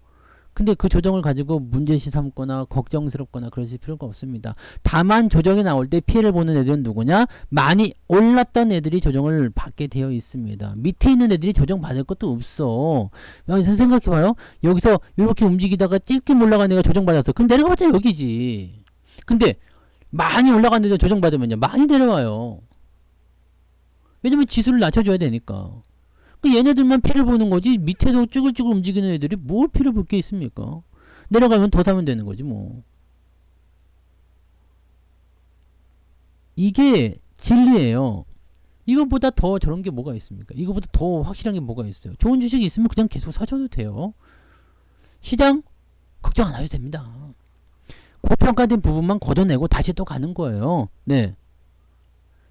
근데 그 조정을 가지고 문제시 삼거나 걱정스럽거나 그러실 필요가 없습니다. 다만 조정이 나올 때 피해를 보는 애들은 누구냐? 많이 올랐던 애들이 조정을 받게 되어 있습니다. 밑에 있는 애들이 조정 받을 것도 없어. 여기서 생각해봐요. 여기서 이렇게 움직이다가 찔끔 올라간 애가 조정 받았어. 그럼 내려가봤자 여기지. 근데 많이 올라간 애들 조정 받으면요 많이 내려와요. 왜냐면 지수를 낮춰줘야 되니까. 얘네들만 피를 보는 거지 밑에서 쭈글쭈글 움직이는 애들이 뭘 피를 볼 게 있습니까? 내려가면 더 사면 되는 거지 뭐. 이게 진리예요. 이거보다 더 저런 게 뭐가 있습니까? 이거보다 더 확실한 게 뭐가 있어요? 좋은 주식이 있으면 그냥 계속 사셔도 돼요. 시장 걱정 안 하셔도 됩니다. 고평가된 부분만 걷어내고 다시 또 가는 거예요. 네.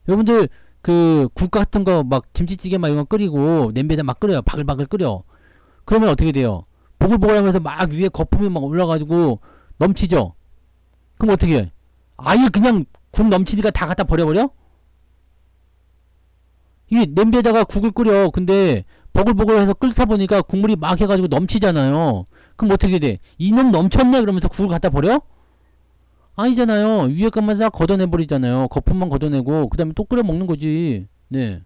여러분들 그 국 같은 거 막 김치찌개 막 이런 거 끓이고 냄비에다 막 끓여요. 바글바글 끓여. 그러면 어떻게 돼요? 보글보글 하면서 막 위에 거품이 막 올라가지고 넘치죠? 그럼 어떻게 해? 아예 그냥 국 넘치니까 다 갖다 버려버려? 이게 냄비에다가 국을 끓여. 근데 보글보글 해서 끓다 보니까 국물이 막 해가지고 넘치잖아요. 그럼 어떻게 돼? 이놈 넘쳤네? 그러면서 국을 갖다 버려? 아니잖아요. 위에 것만 싹 걷어내버리잖아요. 거품만 걷어내고 그 다음에 또 끓여 먹는 거지. 네.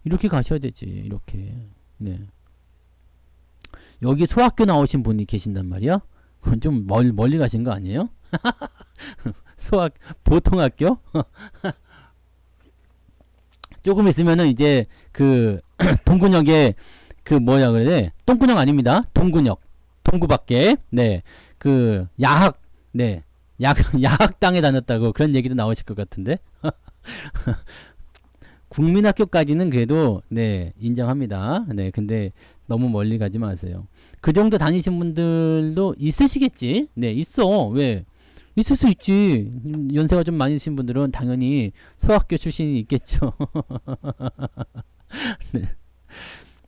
이렇게 가셔야 되지. 이렇게. 네. 여기 소학교 나오신 분이 계신단 말이야? 그건 좀 멀리 가신 거 아니에요? 보통 학교? 조금 있으면은 이제 그 동군역에 그 뭐야 그래? 똥군역 아닙니다. 동군역. 동구밖에. 네. 그 야학. 네. 야학당에 다녔다고 그런 얘기도 나오실 것 같은데. 국민학교까지는 그래도 네 인정합니다. 네 근데 너무 멀리 가지 마세요. 그 정도 다니신 분들도 있으시겠지. 네 있어. 왜 있을 수 있지. 연세가 좀 많으신 분들은 당연히 소학교 출신이 있겠죠. 네.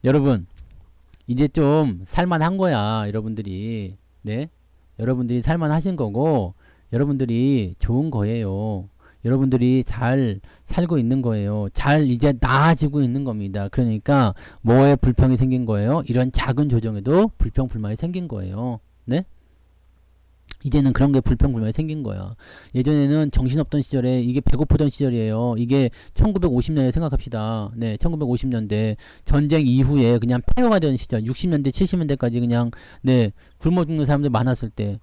여러분 이제 좀 살만한 거야. 여러분들이 네 여러분들이 살만하신 거고 여러분들이 좋은 거예요. 여러분들이 잘 살고 있는 거예요. 잘 이제 나아지고 있는 겁니다. 그러니까 뭐에 불평이 생긴 거예요? 이런 작은 조정에도 불평 불만이 생긴 거예요. 네? 이제는 그런 게 불평 불만이 생긴 거야. 예전에는 정신없던 시절에 이게 배고프던 시절이에요. 이게 1950년에 생각합시다. 네, 1950년대 전쟁 이후에 그냥 폐허가 되는 시절, 60년대, 70년대까지 그냥 네 굶어 죽는 사람들 많았을 때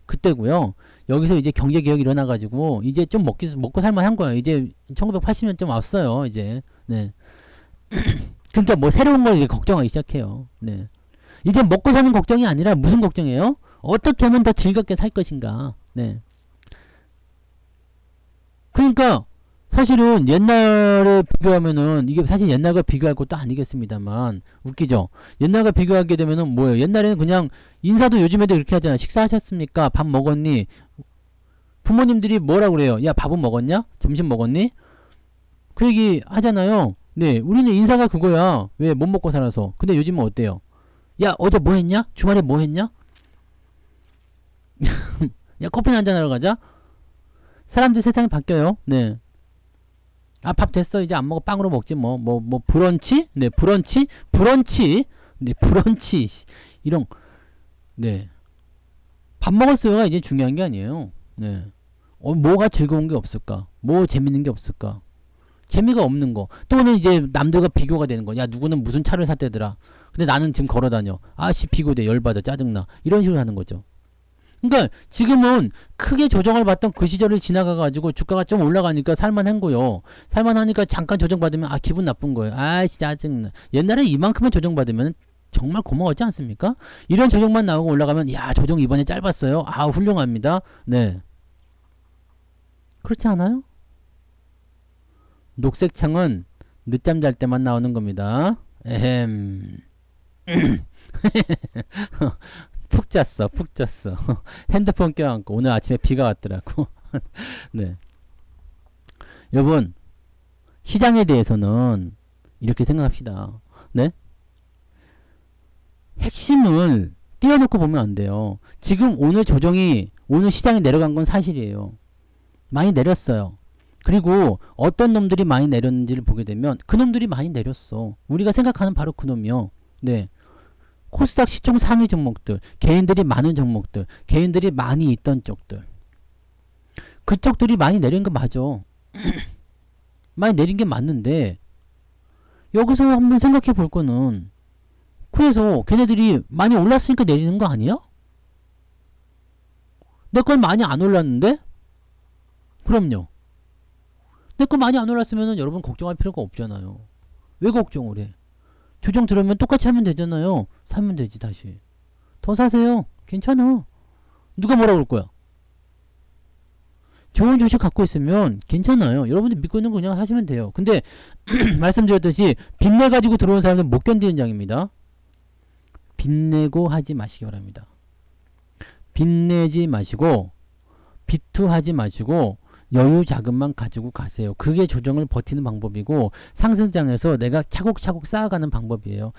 그때고요. 여기서 이제 경제 개혁이 일어나가지고 이제 좀 먹고 살만한 거예요. 이제 1980년 좀 왔어요. 이제 네. 그러니까 뭐 새로운 걸 이제 걱정하기 시작해요. 네. 이제 먹고 사는 걱정이 아니라 무슨 걱정이에요? 어떻게 하면 더 즐겁게 살 것인가. 네. 그러니까 사실은 옛날에 비교하면은 이게 사실 옛날과 비교할 것도 아니겠습니다만 웃기죠. 옛날과 비교하게 되면은 뭐예요? 옛날에는 그냥 인사도 요즘에도 이렇게 하잖아. 식사하셨습니까? 밥 먹었니? 부모님들이 뭐라 그래요? 야 밥은 먹었냐? 점심 먹었니? 그 얘기 하잖아요. 네, 우리는 인사가 그거야. 왜 못 먹고 살아서. 근데 요즘은 어때요? 야 어제 뭐 했냐? 주말에 뭐 했냐? 야 커피 한잔하러 가자. 사람들 세상이 바뀌어요. 네. 아, 밥 됐어. 이제 안 먹어. 빵으로 먹지 뭐. 브런치? 네, 브런치? 네, 브런치. 이런. 네. 밥 먹었어요가 이제 중요한 게 아니에요. 네. 뭐가 즐거운 게 없을까? 뭐 재밌는 게 없을까? 재미가 없는 거. 또는 이제 남들과 비교가 되는 거. 야, 누구는 무슨 차를 샀대더라. 근데 나는 지금 걸어 다녀. 아씨, 비교돼. 열받아. 짜증나. 이런 식으로 하는 거죠. 그러니까 지금은 크게 조정을 받던 그 시절을 지나가가지고 주가가 좀 올라가니까 살만한 거요. 살만하니까 잠깐 조정받으면 아, 기분 나쁜 거예요. 아씨, 짜증나. 옛날에 이만큼만 조정받으면 정말 고마웠지 않습니까? 이런 조정만 나오고 올라가면 야, 조정 이번에 짧았어요. 아, 훌륭합니다. 네. 그렇지 않아요? 녹색 창은 늦잠 잘 때만 나오는 겁니다. 에헴. 푹 잤어, 푹 잤어. 핸드폰 껴안고 오늘 아침에 비가 왔더라고. 네. 여러분, 시장에 대해서는 이렇게 생각합시다. 네? 핵심을 띄워놓고 보면 안 돼요. 지금 오늘 조정이, 오늘 시장이 내려간 건 사실이에요. 많이 내렸어요. 그리고 어떤 놈들이 많이 내렸는지를 보게 되면 그 놈들이 많이 내렸어. 우리가 생각하는 바로 그 놈이요. 네. 코스닥 시총 상위 종목들, 개인들이 많은 종목들, 개인들이 많이 있던 쪽들. 그쪽들이 많이 내린 거 맞아. 많이 내린 게 맞는데 여기서 한번 생각해 볼 거는 그래서 걔네들이 많이 올랐으니까 내리는 거 아니야? 내 건 많이 안 올랐는데? 그럼요. 내 거 많이 안 올랐으면 여러분 걱정할 필요가 없잖아요. 왜 걱정을 해? 조정 들으면 똑같이 하면 되잖아요. 사면 되지 다시. 더 사세요. 괜찮아. 누가 뭐라 그럴 거야? 좋은 주식 갖고 있으면 괜찮아요. 여러분들 믿고 있는 거 그냥 하시면 돼요. 근데 말씀드렸듯이 빚내 가지고 들어온 사람은 못 견디는 장입니다. 빚내고 하지 마시기 바랍니다. 빚내지 마시고 비투하지 마시고 여유 자금만 가지고 가세요. 그게 조정을 버티는 방법이고 상승장에서 내가 차곡차곡 쌓아가는 방법이에요.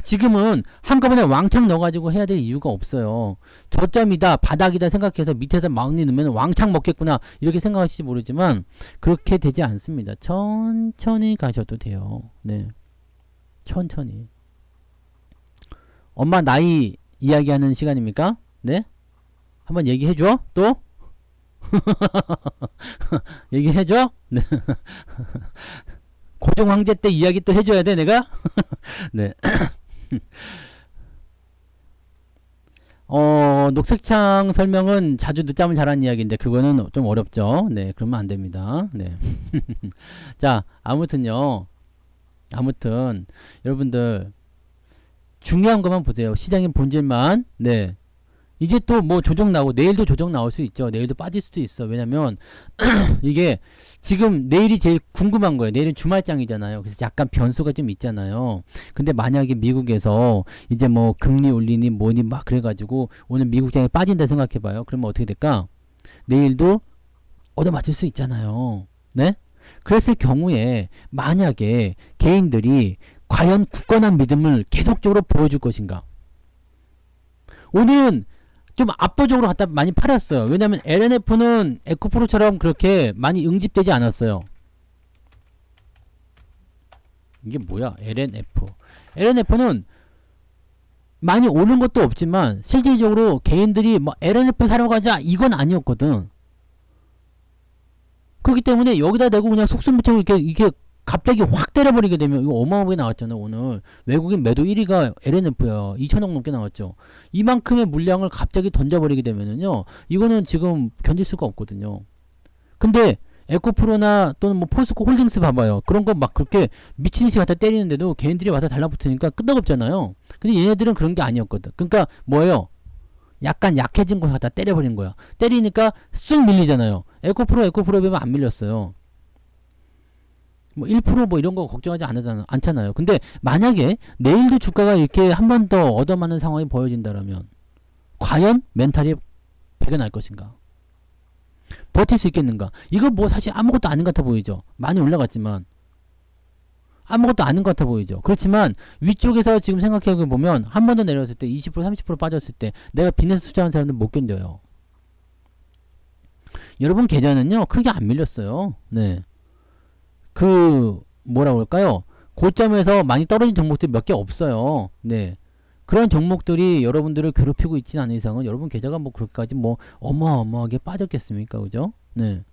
지금은 한꺼번에 왕창 넣어가지고 해야 될 이유가 없어요. 저점이다, 바닥이다 생각해서 밑에서 막니 넣으면 왕창 먹겠구나 이렇게 생각하실지 모르지만 그렇게 되지 않습니다. 천천히 가셔도 돼요. 네, 천천히. 엄마 나이 이야기하는 시간입니까? 네? 한번 얘기해줘? 또? 얘기해줘? 네. 고종 황제 때 이야기 또 해줘야 돼 내가? 네. 녹색창 설명은 자주 늦잠을 자라는 이야기인데 그거는 좀 어렵죠. 네, 그러면 안 됩니다. 네. 자, 아무튼요. 아무튼 여러분들 중요한 것만 보세요. 시장의 본질만. 네. 이제 또 뭐 조정 나오고 내일도 조정 나올 수 있죠. 내일도 빠질 수도 있어. 왜냐면 이게 지금 내일이 제일 궁금한 거예요. 내일은 주말장이잖아요. 그래서 약간 변수가 좀 있잖아요. 근데 만약에 미국에서 이제 뭐 금리 올리니 뭐니 막 그래가지고 오늘 미국장이 빠진다 생각해봐요. 그러면 어떻게 될까? 내일도 얻어맞을 수 있잖아요. 네? 그랬을 경우에 만약에 개인들이 과연 굳건한 믿음을 계속적으로 보여줄 것인가? 오늘은 좀 압도적으로 갖다 많이 팔았어요. 왜냐면 LNF는 에코프로처럼 그렇게 많이 응집되지 않았어요. 이게 뭐야? LNF. LNF는 많이 오른 것도 없지만 실질적으로 개인들이 뭐 LNF 사러 가자 이건 아니었거든. 그렇기 때문에 여기다 대고 그냥 속수무책으로 이렇게 갑자기 확 때려버리게 되면 이거 어마어마하게 나왔잖아요. 오늘 외국인 매도 1위가 LNF야. 2천억 넘게 나왔죠. 이만큼의 물량을 갑자기 던져버리게 되면은요 이거는 지금 견딜 수가 없거든요. 근데 에코프로나 또는 뭐 포스코 홀딩스 봐봐요. 그런 거 막 그렇게 미친듯이 갖다 때리는데도 개인들이 와서 달라붙으니까 끄떡없잖아요. 근데 얘네들은 그런 게 아니었거든. 그러니까 뭐예요? 약간 약해진 거 갖다 때려버린 거야. 때리니까 쑥 밀리잖아요. 에코프로 보면 안 밀렸어요. 뭐 1% 뭐 이런 거 걱정하지 않잖아요. 근데 만약에 내일도 주가가 이렇게 한 번 더 얻어맞는 상황이 보여진다라면 과연 멘탈이 배겨날 것인가? 버틸 수 있겠는가? 이거 뭐 사실 아무것도 아닌 것 같아 보이죠? 많이 올라갔지만 아무것도 아닌 것 같아 보이죠? 그렇지만 위쪽에서 지금 생각해 보면 한 번 더 내려왔을 때 20% 30% 빠졌을 때 내가 비즈니스 투자하는 사람들 못 견뎌요. 여러분 계좌는요 크게 안 밀렸어요. 네. 뭐라고 할까요? 고점에서 많이 떨어진 종목들이 몇 개 없어요. 네. 그런 종목들이 여러분들을 괴롭히고 있지 않은 이상은 여러분 계좌가 뭐 그렇게까지 뭐 어마어마하게 빠졌겠습니까? 그죠? 네.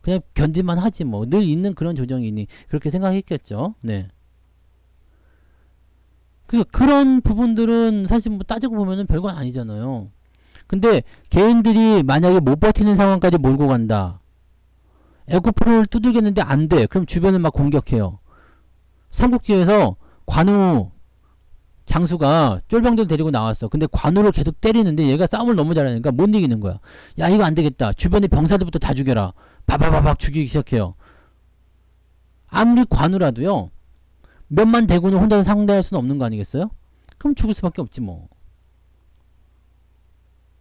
그냥 견딜만 하지 뭐. 늘 있는 그런 조정이니 그렇게 생각했겠죠. 네. 그런 부분들은 사실 뭐 따지고 보면은 별건 아니잖아요. 근데 개인들이 만약에 못 버티는 상황까지 몰고 간다. 에코프로를 두들겼는데 안 돼. 그럼 주변을 막 공격해요. 삼국지에서 관우 장수가 쫄병들 데리고 나왔어. 근데 관우를 계속 때리는데 얘가 싸움을 너무 잘하니까 못 이기는 거야. 야, 이거 안 되겠다. 주변의 병사들부터 다 죽여라. 바바바박 죽이기 시작해요. 아무리 관우라도요. 몇만 대군을 혼자서 상대할 수는 없는 거 아니겠어요? 그럼 죽을 수밖에 없지 뭐.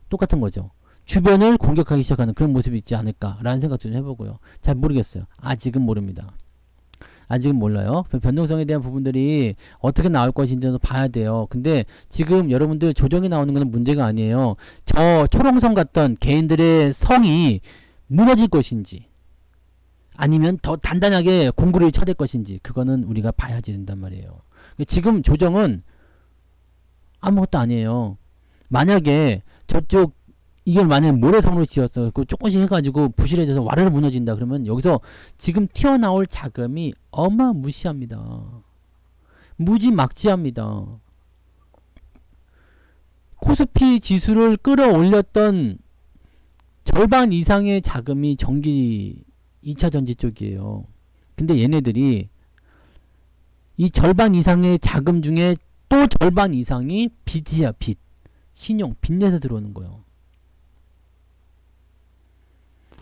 똑같은 거죠. 주변을 공격하기 시작하는 그런 모습이 있지 않을까라는 생각 좀 해보고요. 잘 모르겠어요. 아직은 모릅니다. 아직은 몰라요. 변동성에 대한 부분들이 어떻게 나올 것인지도 봐야 돼요. 근데 지금 여러분들 조정이 나오는 것은 문제가 아니에요. 저 초롱성 같던 개인들의 성이 무너질 것인지 아니면 더 단단하게 공구를 쳐댈 것인지 그거는 우리가 봐야지 된단 말이에요. 지금 조정은 아무것도 아니에요. 만약에 저쪽 이걸 만약에 모래성으로 지었어. 그 조금씩 해가지고 부실해져서 와르르 무너진다. 그러면 여기서 지금 튀어나올 자금이 어마무시합니다. 무지막지합니다. 코스피 지수를 끌어올렸던 절반 이상의 자금이 전기 2차 전지 쪽이에요. 근데 얘네들이 이 절반 이상의 자금 중에 또 절반 이상이 빚이야, 빚. 신용, 빚내서 들어오는 거예요.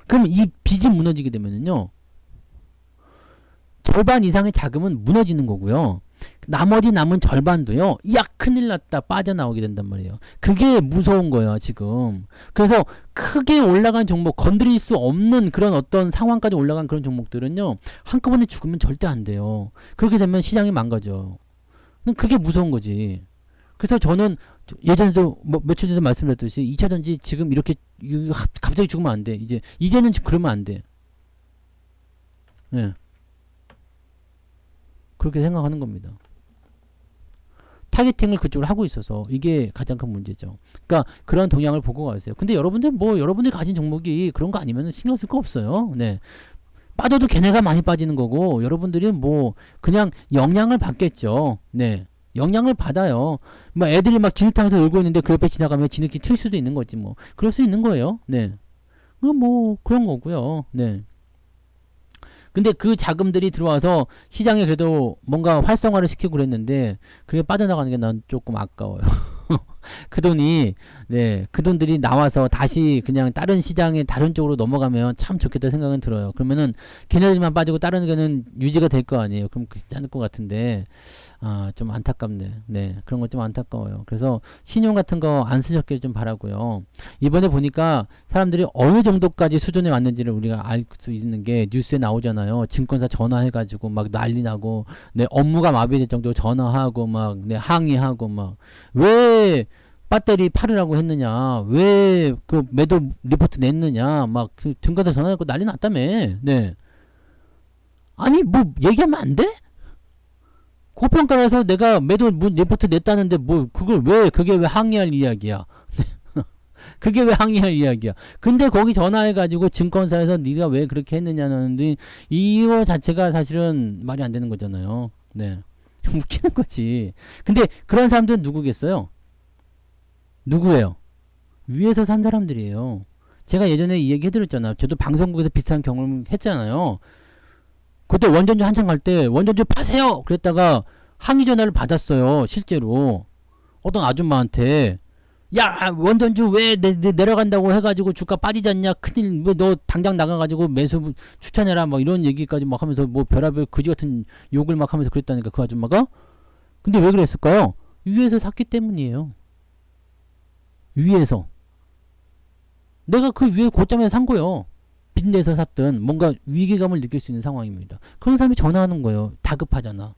그럼 이 빚이 무너지게 되면은요, 절반 이상의 자금은 무너지는 거고요. 나머지 남은 절반도요, 야, 큰일 났다, 빠져나오게 된단 말이에요. 그게 무서운 거예요, 지금. 그래서 크게 올라간 종목, 건드릴 수 없는 그런 어떤 상황까지 올라간 그런 종목들은요, 한꺼번에 죽으면 절대 안 돼요. 그렇게 되면 시장이 망가져. 그게 무서운 거지. 그래서 저는 예전에도 뭐 며칠 전에 말씀드렸듯이 2차전지 지금 이렇게 갑자기 죽으면 안 돼. 이제는 그러면 안 돼. 예. 그렇게 생각하는 겁니다. 타겟팅을 그쪽으로 하고 있어서 이게 가장 큰 문제죠. 그러니까 그런 동향을 보고 가세요. 근데 여러분들 뭐 여러분들이 가진 종목이 그런 거 아니면 신경 쓸 거 없어요. 네. 빠져도 걔네가 많이 빠지는 거고 여러분들이 뭐 그냥 영향을 받겠죠. 네. 영향을 받아요. 뭐 애들이 막 진흙탕에서 놀고 있는데 그 옆에 지나가면 진흙이 튈 수도 있는 거지 뭐. 그럴 수 있는 거예요. 네. 뭐 그런 거고요. 네. 근데 그 자금들이 들어와서 시장에 그래도 뭔가 활성화를 시키고 그랬는데 그게 빠져나가는 게 난 조금 아까워요. 그 돈이 그 돈들이 나와서 다시 그냥 다른 시장에 다른 쪽으로 넘어가면 참 좋겠다 생각은 들어요. 그러면은 걔네들만 빠지고 다른 게는 유지가 될 거 아니에요. 그럼 괜찮을 것 같은데 좀 안타깝네. 네, 그런 거 좀 안타까워요. 그래서 신용 같은 거 안 쓰셨길 좀 바라고요. 이번에 보니까 사람들이 어느 정도까지 수준에 왔는지를 우리가 알 수 있는 게 뉴스에 나오잖아요. 증권사 전화해가지고 막 난리 나고 업무가 마비될 정도로 전화하고 막 항의하고 막 왜 배터리 팔으라고 했느냐, 왜 그 매도 리포트 냈느냐, 막 증권사 전화하고 난리 났다며. 네. 아니 뭐 얘기하면 안 돼? 고평가라서 내가 매도 리포트 냈다는데 뭐 그게 왜 항의할 이야기야? 그게 왜 항의할 이야기야? 근데 거기 전화해가지고 증권사에서 네가 왜 그렇게 했느냐는 이거 자체가 사실은 말이 안 되는 거잖아요. 네. 웃기는 거지. 근데 그런 사람들은 누구겠어요? 누구예요? 위에서 산 사람들이에요. 제가 예전에 이 얘기 해드렸잖아요. 저도 방송국에서 비슷한 경험을 했잖아요. 그때 원전주 한창 갈 때 원전주 파세요! 그랬다가 항의 전화를 받았어요. 실제로. 어떤 아줌마한테 야 원전주 왜 내려간다고 해가지고 주가 빠지지 않냐, 큰일, 왜 너 당장 나가가지고 매수 추천해라, 뭐 이런 얘기까지 막 하면서 뭐 별의별 그지 같은 욕을 막 하면서 그랬다니까 그 아줌마가. 근데 왜 그랬을까요? 위에서 샀기 때문이에요. 위에서 내가 그 위에 고점에서 산 거예요. 빚내서 샀든 뭔가 위기감을 느낄 수 있는 상황입니다. 그런 사람이 전화하는 거예요. 다급하잖아.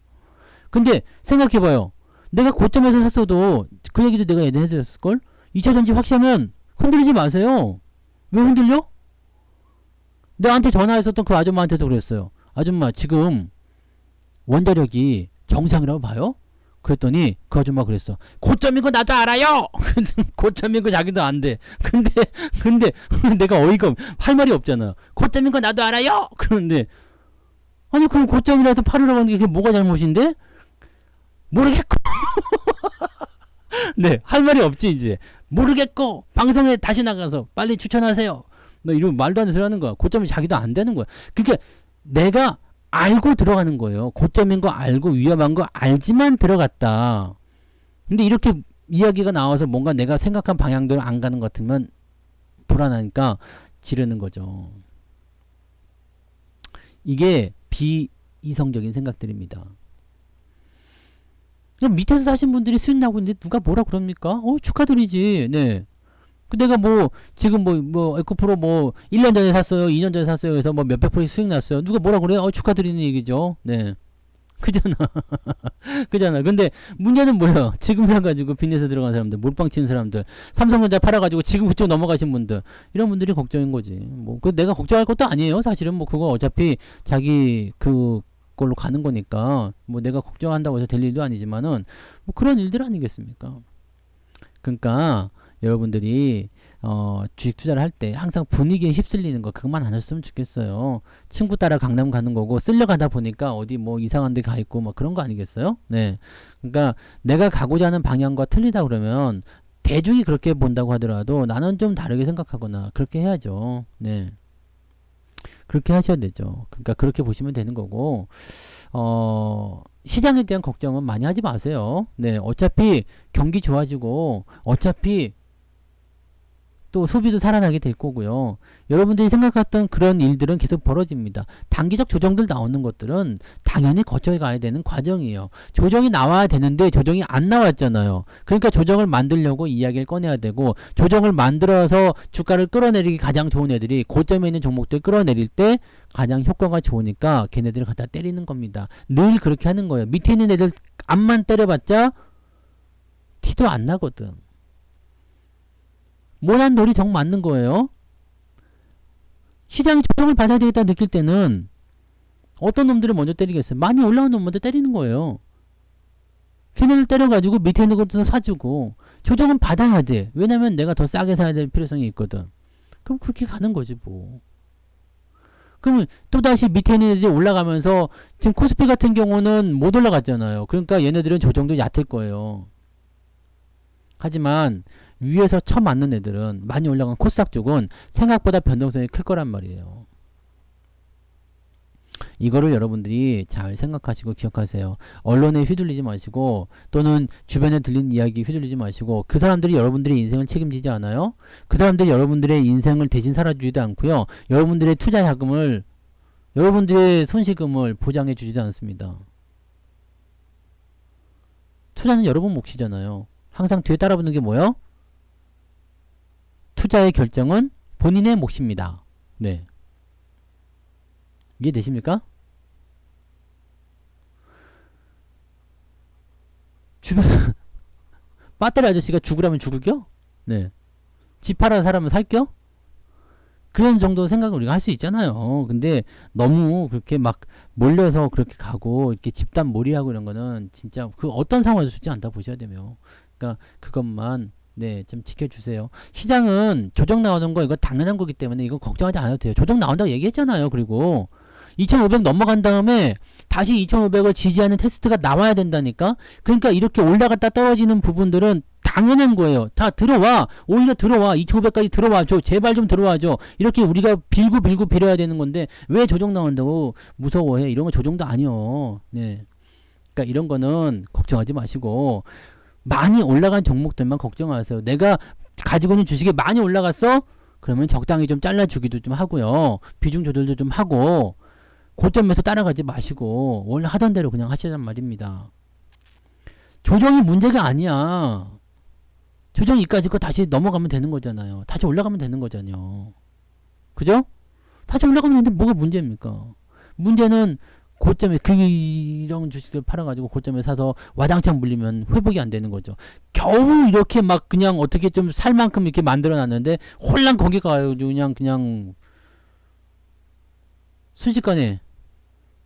근데 생각해봐요. 내가 고점에서 샀어도 그 얘기도 내가 예전에 해드렸을걸? 2차전지 확실하면 흔들리지 마세요. 왜 흔들려? 나한테 전화했었던 그 아줌마한테도 그랬어요. 아줌마 지금 원자력이 정상이라고 봐요? 그랬더니 그 아줌마 그랬어. 고점인 거 나도 알아요. 고점인 거 자기도 안 돼. 근데 내가 할 말이 없잖아. 고점인 거 나도 알아요. 그런데 아니 그럼 고점이라도 팔으라고 하는 게 그게 뭐가 잘못인데? 모르겠고. 네, 할 말이 없지 이제. 모르겠고 방송에 다시 나가서 빨리 추천하세요. 너 이러면 말도 안 되는 소리 하는 거야. 고점이 자기도 안 되는 거야. 그게 내가 알고 들어가는 거예요. 고점인 거 알고 위험한 거 알지만 들어갔다. 근데 이렇게 이야기가 나와서 뭔가 내가 생각한 방향대로 안 가는 것 같으면 불안하니까 지르는 거죠. 이게 비이성적인 생각들입니다. 밑에서 사신 분들이 수익 나고 있는데 누가 뭐라 그럽니까? 축하드리지. 네. 내가 지금 에코프로 1년 전에 샀어요. 2년 전에 샀어요. 그래서 몇백 프로 수익 났어요. 누가 뭐라 그래요? 축하드리는 얘기죠. 네. 그잖아. 그잖아. 근데 문제는 뭐예요? 지금 사가지고 빚내서 들어간 사람들, 몰빵 치는 사람들, 삼성전자 팔아가지고 지금 그쪽 넘어가신 분들, 이런 분들이 걱정인 거지. 내가 걱정할 것도 아니에요. 사실은 그거 어차피 자기 그걸로 가는 거니까, 내가 걱정한다고 해서 될 일도 아니지만은, 그런 일들 아니겠습니까? 그러니까, 여러분들이 주식 투자를 할 때 항상 분위기에 휩쓸리는 거 그것만 안 했으면 좋겠어요. 친구 따라 강남 가는 거고 쓸려가다 보니까 어디 이상한 데 가 있고 그런 거 아니겠어요? 네. 그러니까 내가 가고자 하는 방향과 틀리다 그러면 대중이 그렇게 본다고 하더라도 나는 좀 다르게 생각하거나 그렇게 해야죠. 네. 그렇게 하셔야 되죠. 그러니까 그렇게 보시면 되는 거고 시장에 대한 걱정은 많이 하지 마세요. 네. 어차피 경기 좋아지고 어차피 또 소비도 살아나게 될 거고요. 여러분들이 생각했던 그런 일들은 계속 벌어집니다. 단기적 조정들 나오는 것들은 당연히 거쳐가야 되는 과정이에요. 조정이 나와야 되는데 조정이 안 나왔잖아요. 그러니까 조정을 만들려고 이야기를 꺼내야 되고 조정을 만들어서 주가를 끌어내리기 가장 좋은 애들이 고점에 있는 종목들 끌어내릴 때 가장 효과가 좋으니까 걔네들을 갖다 때리는 겁니다. 늘 그렇게 하는 거예요. 밑에 있는 애들 앞만 때려봤자 티도 안 나거든. 모난 돌이 정 맞는 거예요. 시장이 조정을 받아야 되겠다 느낄 때는 어떤 놈들을 먼저 때리겠어요? 많이 올라온 놈 먼저 때리는 거예요. 걔네들 때려가지고 밑에 있는 것도 사주고 조정은 받아야 돼. 왜냐면 내가 더 싸게 사야 될 필요성이 있거든. 그럼 그렇게 가는 거지 뭐. 그러면 또다시 밑에 있는 애들이 올라가면서 지금 코스피 같은 경우는 못 올라갔잖아요. 그러니까 얘네들은 조정도 얕을 거예요. 하지만 위에서 쳐맞는 애들은 많이 올라간 코스닥 쪽은 생각보다 변동성이 클 거란 말이에요. 이거를 여러분들이 잘 생각하시고 기억하세요. 언론에 휘둘리지 마시고 또는 주변에 들린 이야기 휘둘리지 마시고 그 사람들이 여러분들의 인생을 책임지지 않아요. 그 사람들이 여러분들의 인생을 대신 살아주지도 않고요. 여러분들의 투자 자금을 여러분들의 손실금을 보장해 주지도 않습니다. 투자는 여러분 몫이잖아요. 항상 뒤에 따라붙는 게 뭐예요? 투자의 결정은 본인의 몫입니다. 네. 이해되십니까? 주변 배터리 아저씨가 죽으라면 죽을겨? 네. 집 팔아서 사람은 살겨? 그런 정도 생각을 우리가 할 수 있잖아요. 근데 너무 그렇게 막 몰려서 그렇게 가고 이렇게 집단 몰이하고 이런 거는 진짜 그 어떤 상황에서 좋지 않다 보셔야 되며. 그러니까 그것만 좀 지켜주세요. 시장은 조정 나오는 거 이거 당연한 거기 때문에 이거 걱정하지 않아도 돼요. 조정 나온다고 얘기했잖아요. 그리고 2500 넘어간 다음에 다시 2500을 지지하는 테스트가 나와야 된다니까. 그러니까 이렇게 올라갔다 떨어지는 부분들은 당연한 거예요. 다 들어와. 오히려 들어와. 2500까지 들어와줘. 제발 좀 들어와줘. 이렇게 우리가 빌고 빌어야 되는 건데 왜 조정 나온다고 무서워해. 이런 거 조정도 아니요. 네. 그러니까 이런 거는 걱정하지 마시고 많이 올라간 종목들만 걱정하세요. 내가 가지고 있는 주식이 많이 올라갔어? 그러면 적당히 좀 잘라주기도 좀 하고요. 비중 조절도 좀 하고 고점에서 따라가지 마시고 원래 하던 대로 그냥 하시란 말입니다. 조정이 문제가 아니야. 조정이 이까지 거 다시 넘어가면 되는 거잖아요. 다시 올라가면 되는 거잖아요. 그죠? 다시 올라가면 되는데 뭐가 문제입니까? 문제는 고점에 이런 주식들 팔아가지고 고점에 사서 와장창 물리면 회복이 안 되는 거죠. 겨우 이렇게 막 그냥 어떻게 좀 살 만큼 이렇게 만들어놨는데 홀랑 거기 가가지고 그냥 순식간에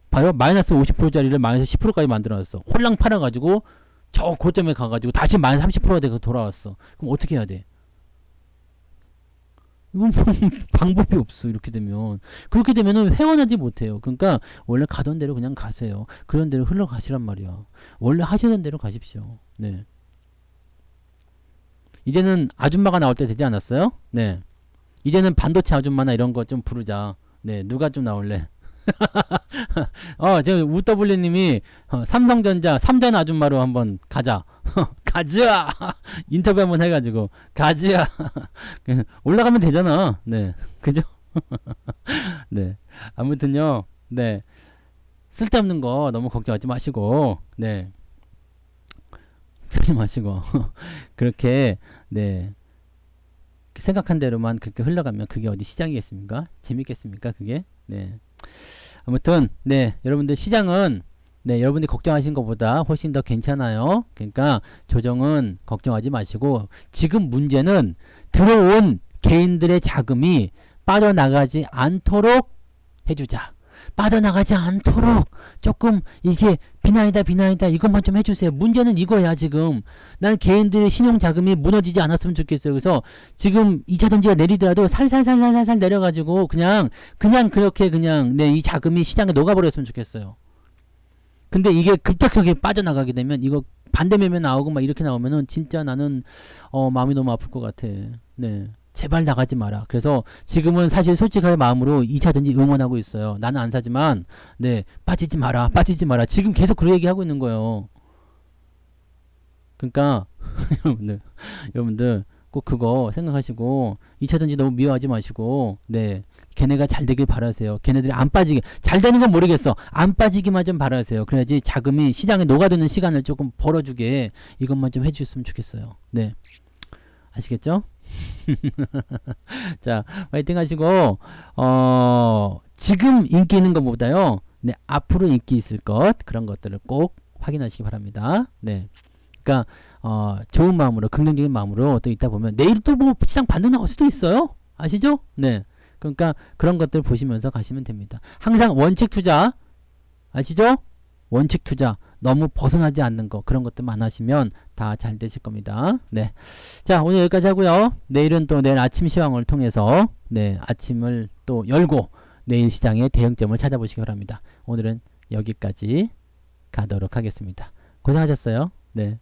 봐요. 마이너스 50%짜리를 마이너스 10%까지 만들어놨어. 홀랑 팔아가지고 저 고점에 가가지고 다시 마이너스 30%가 되고 돌아왔어. 그럼 어떻게 해야 돼? 이건 뭐 방법이 없어. 이렇게 되면 그렇게 되면은 회원하지 못해요. 그러니까 원래 가던 대로 그냥 가세요. 그런 대로 흘러가시란 말이야. 원래 하시던 대로 가십시오. 네. 이제는 아줌마가 나올 때 되지 않았어요? 네. 이제는 반도체 아줌마나 이런 거 좀 부르자. 네. 누가 좀 나올래? 저 우더블리님이 삼성전자 3전 아줌마로 한번 가자. 가자. 인터뷰 한번 해가지고 가자. 올라가면 되잖아. 네, 그죠? 네, 아무튼요. 네, 쓸데없는 거 너무 걱정하지 마시고, 네, 하지 마시고 그렇게 네 생각한 대로만 그렇게 흘러가면 그게 어디 시장이겠습니까? 재밌겠습니까? 그게 네. 아무튼 네 여러분들 시장은 네 여러분들이 걱정하신 것보다 훨씬 더 괜찮아요. 그러니까 조정은 걱정하지 마시고 지금 문제는 들어온 개인들의 자금이 빠져나가지 않도록 해주자. 빠져나가지 않도록 조금 이게 비나이다 이것만 좀 해주세요. 문제는 이거야. 지금 난 개인들의 신용자금이 무너지지 않았으면 좋겠어요. 그래서 지금 2차전지가 내리더라도 살살살살살 내려가지고 그냥 그렇게 그냥 네, 이 자금이 시장에 녹아버렸으면 좋겠어요. 근데 이게 급작스럽게 빠져나가게 되면 이거 반대 매매 나오고 막 이렇게 나오면은 진짜 나는 마음이 너무 아플 것 같아. 네. 제발 나가지 마라. 그래서 지금은 사실 솔직하게 마음으로 2차전지 응원하고 있어요. 나는 안 사지만 네 빠지지 마라. 지금 계속 그 얘기하고 있는 거예요. 그러니까 여러분들 꼭 그거 생각하시고 2차전지 너무 미워하지 마시고 네 걔네가 잘 되길 바라세요. 걔네들이 안 빠지게 잘 되는 건 모르겠어. 안 빠지기만 좀 바라세요. 그래야지 자금이 시장에 녹아드는 시간을 조금 벌어주게 이것만 좀 해주셨으면 좋겠어요. 네 아시겠죠? 자, 화이팅 하시고, 지금 인기 있는 것보다요, 네, 앞으로 인기 있을 것, 그런 것들을 꼭 확인하시기 바랍니다. 네. 그러니까, 좋은 마음으로, 긍정적인 마음으로 또 있다 보면, 내일 또 뭐 시장 반등 나올 수도 있어요. 아시죠? 네. 그러니까 그런 것들 보시면서 가시면 됩니다. 항상 원칙 투자, 아시죠? 원칙 투자. 너무 벗어나지 않는 거 그런 것들만 하시면 다 잘 되실 겁니다. 네, 자 오늘 여기까지 하고요. 내일은 또 내일 아침 시황을 통해서 네 아침을 또 열고 내일 시장의 대응점을 찾아보시기 바랍니다. 오늘은 여기까지 가도록 하겠습니다. 고생하셨어요. 네,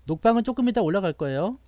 녹방은 조금 이따 올라갈 거예요.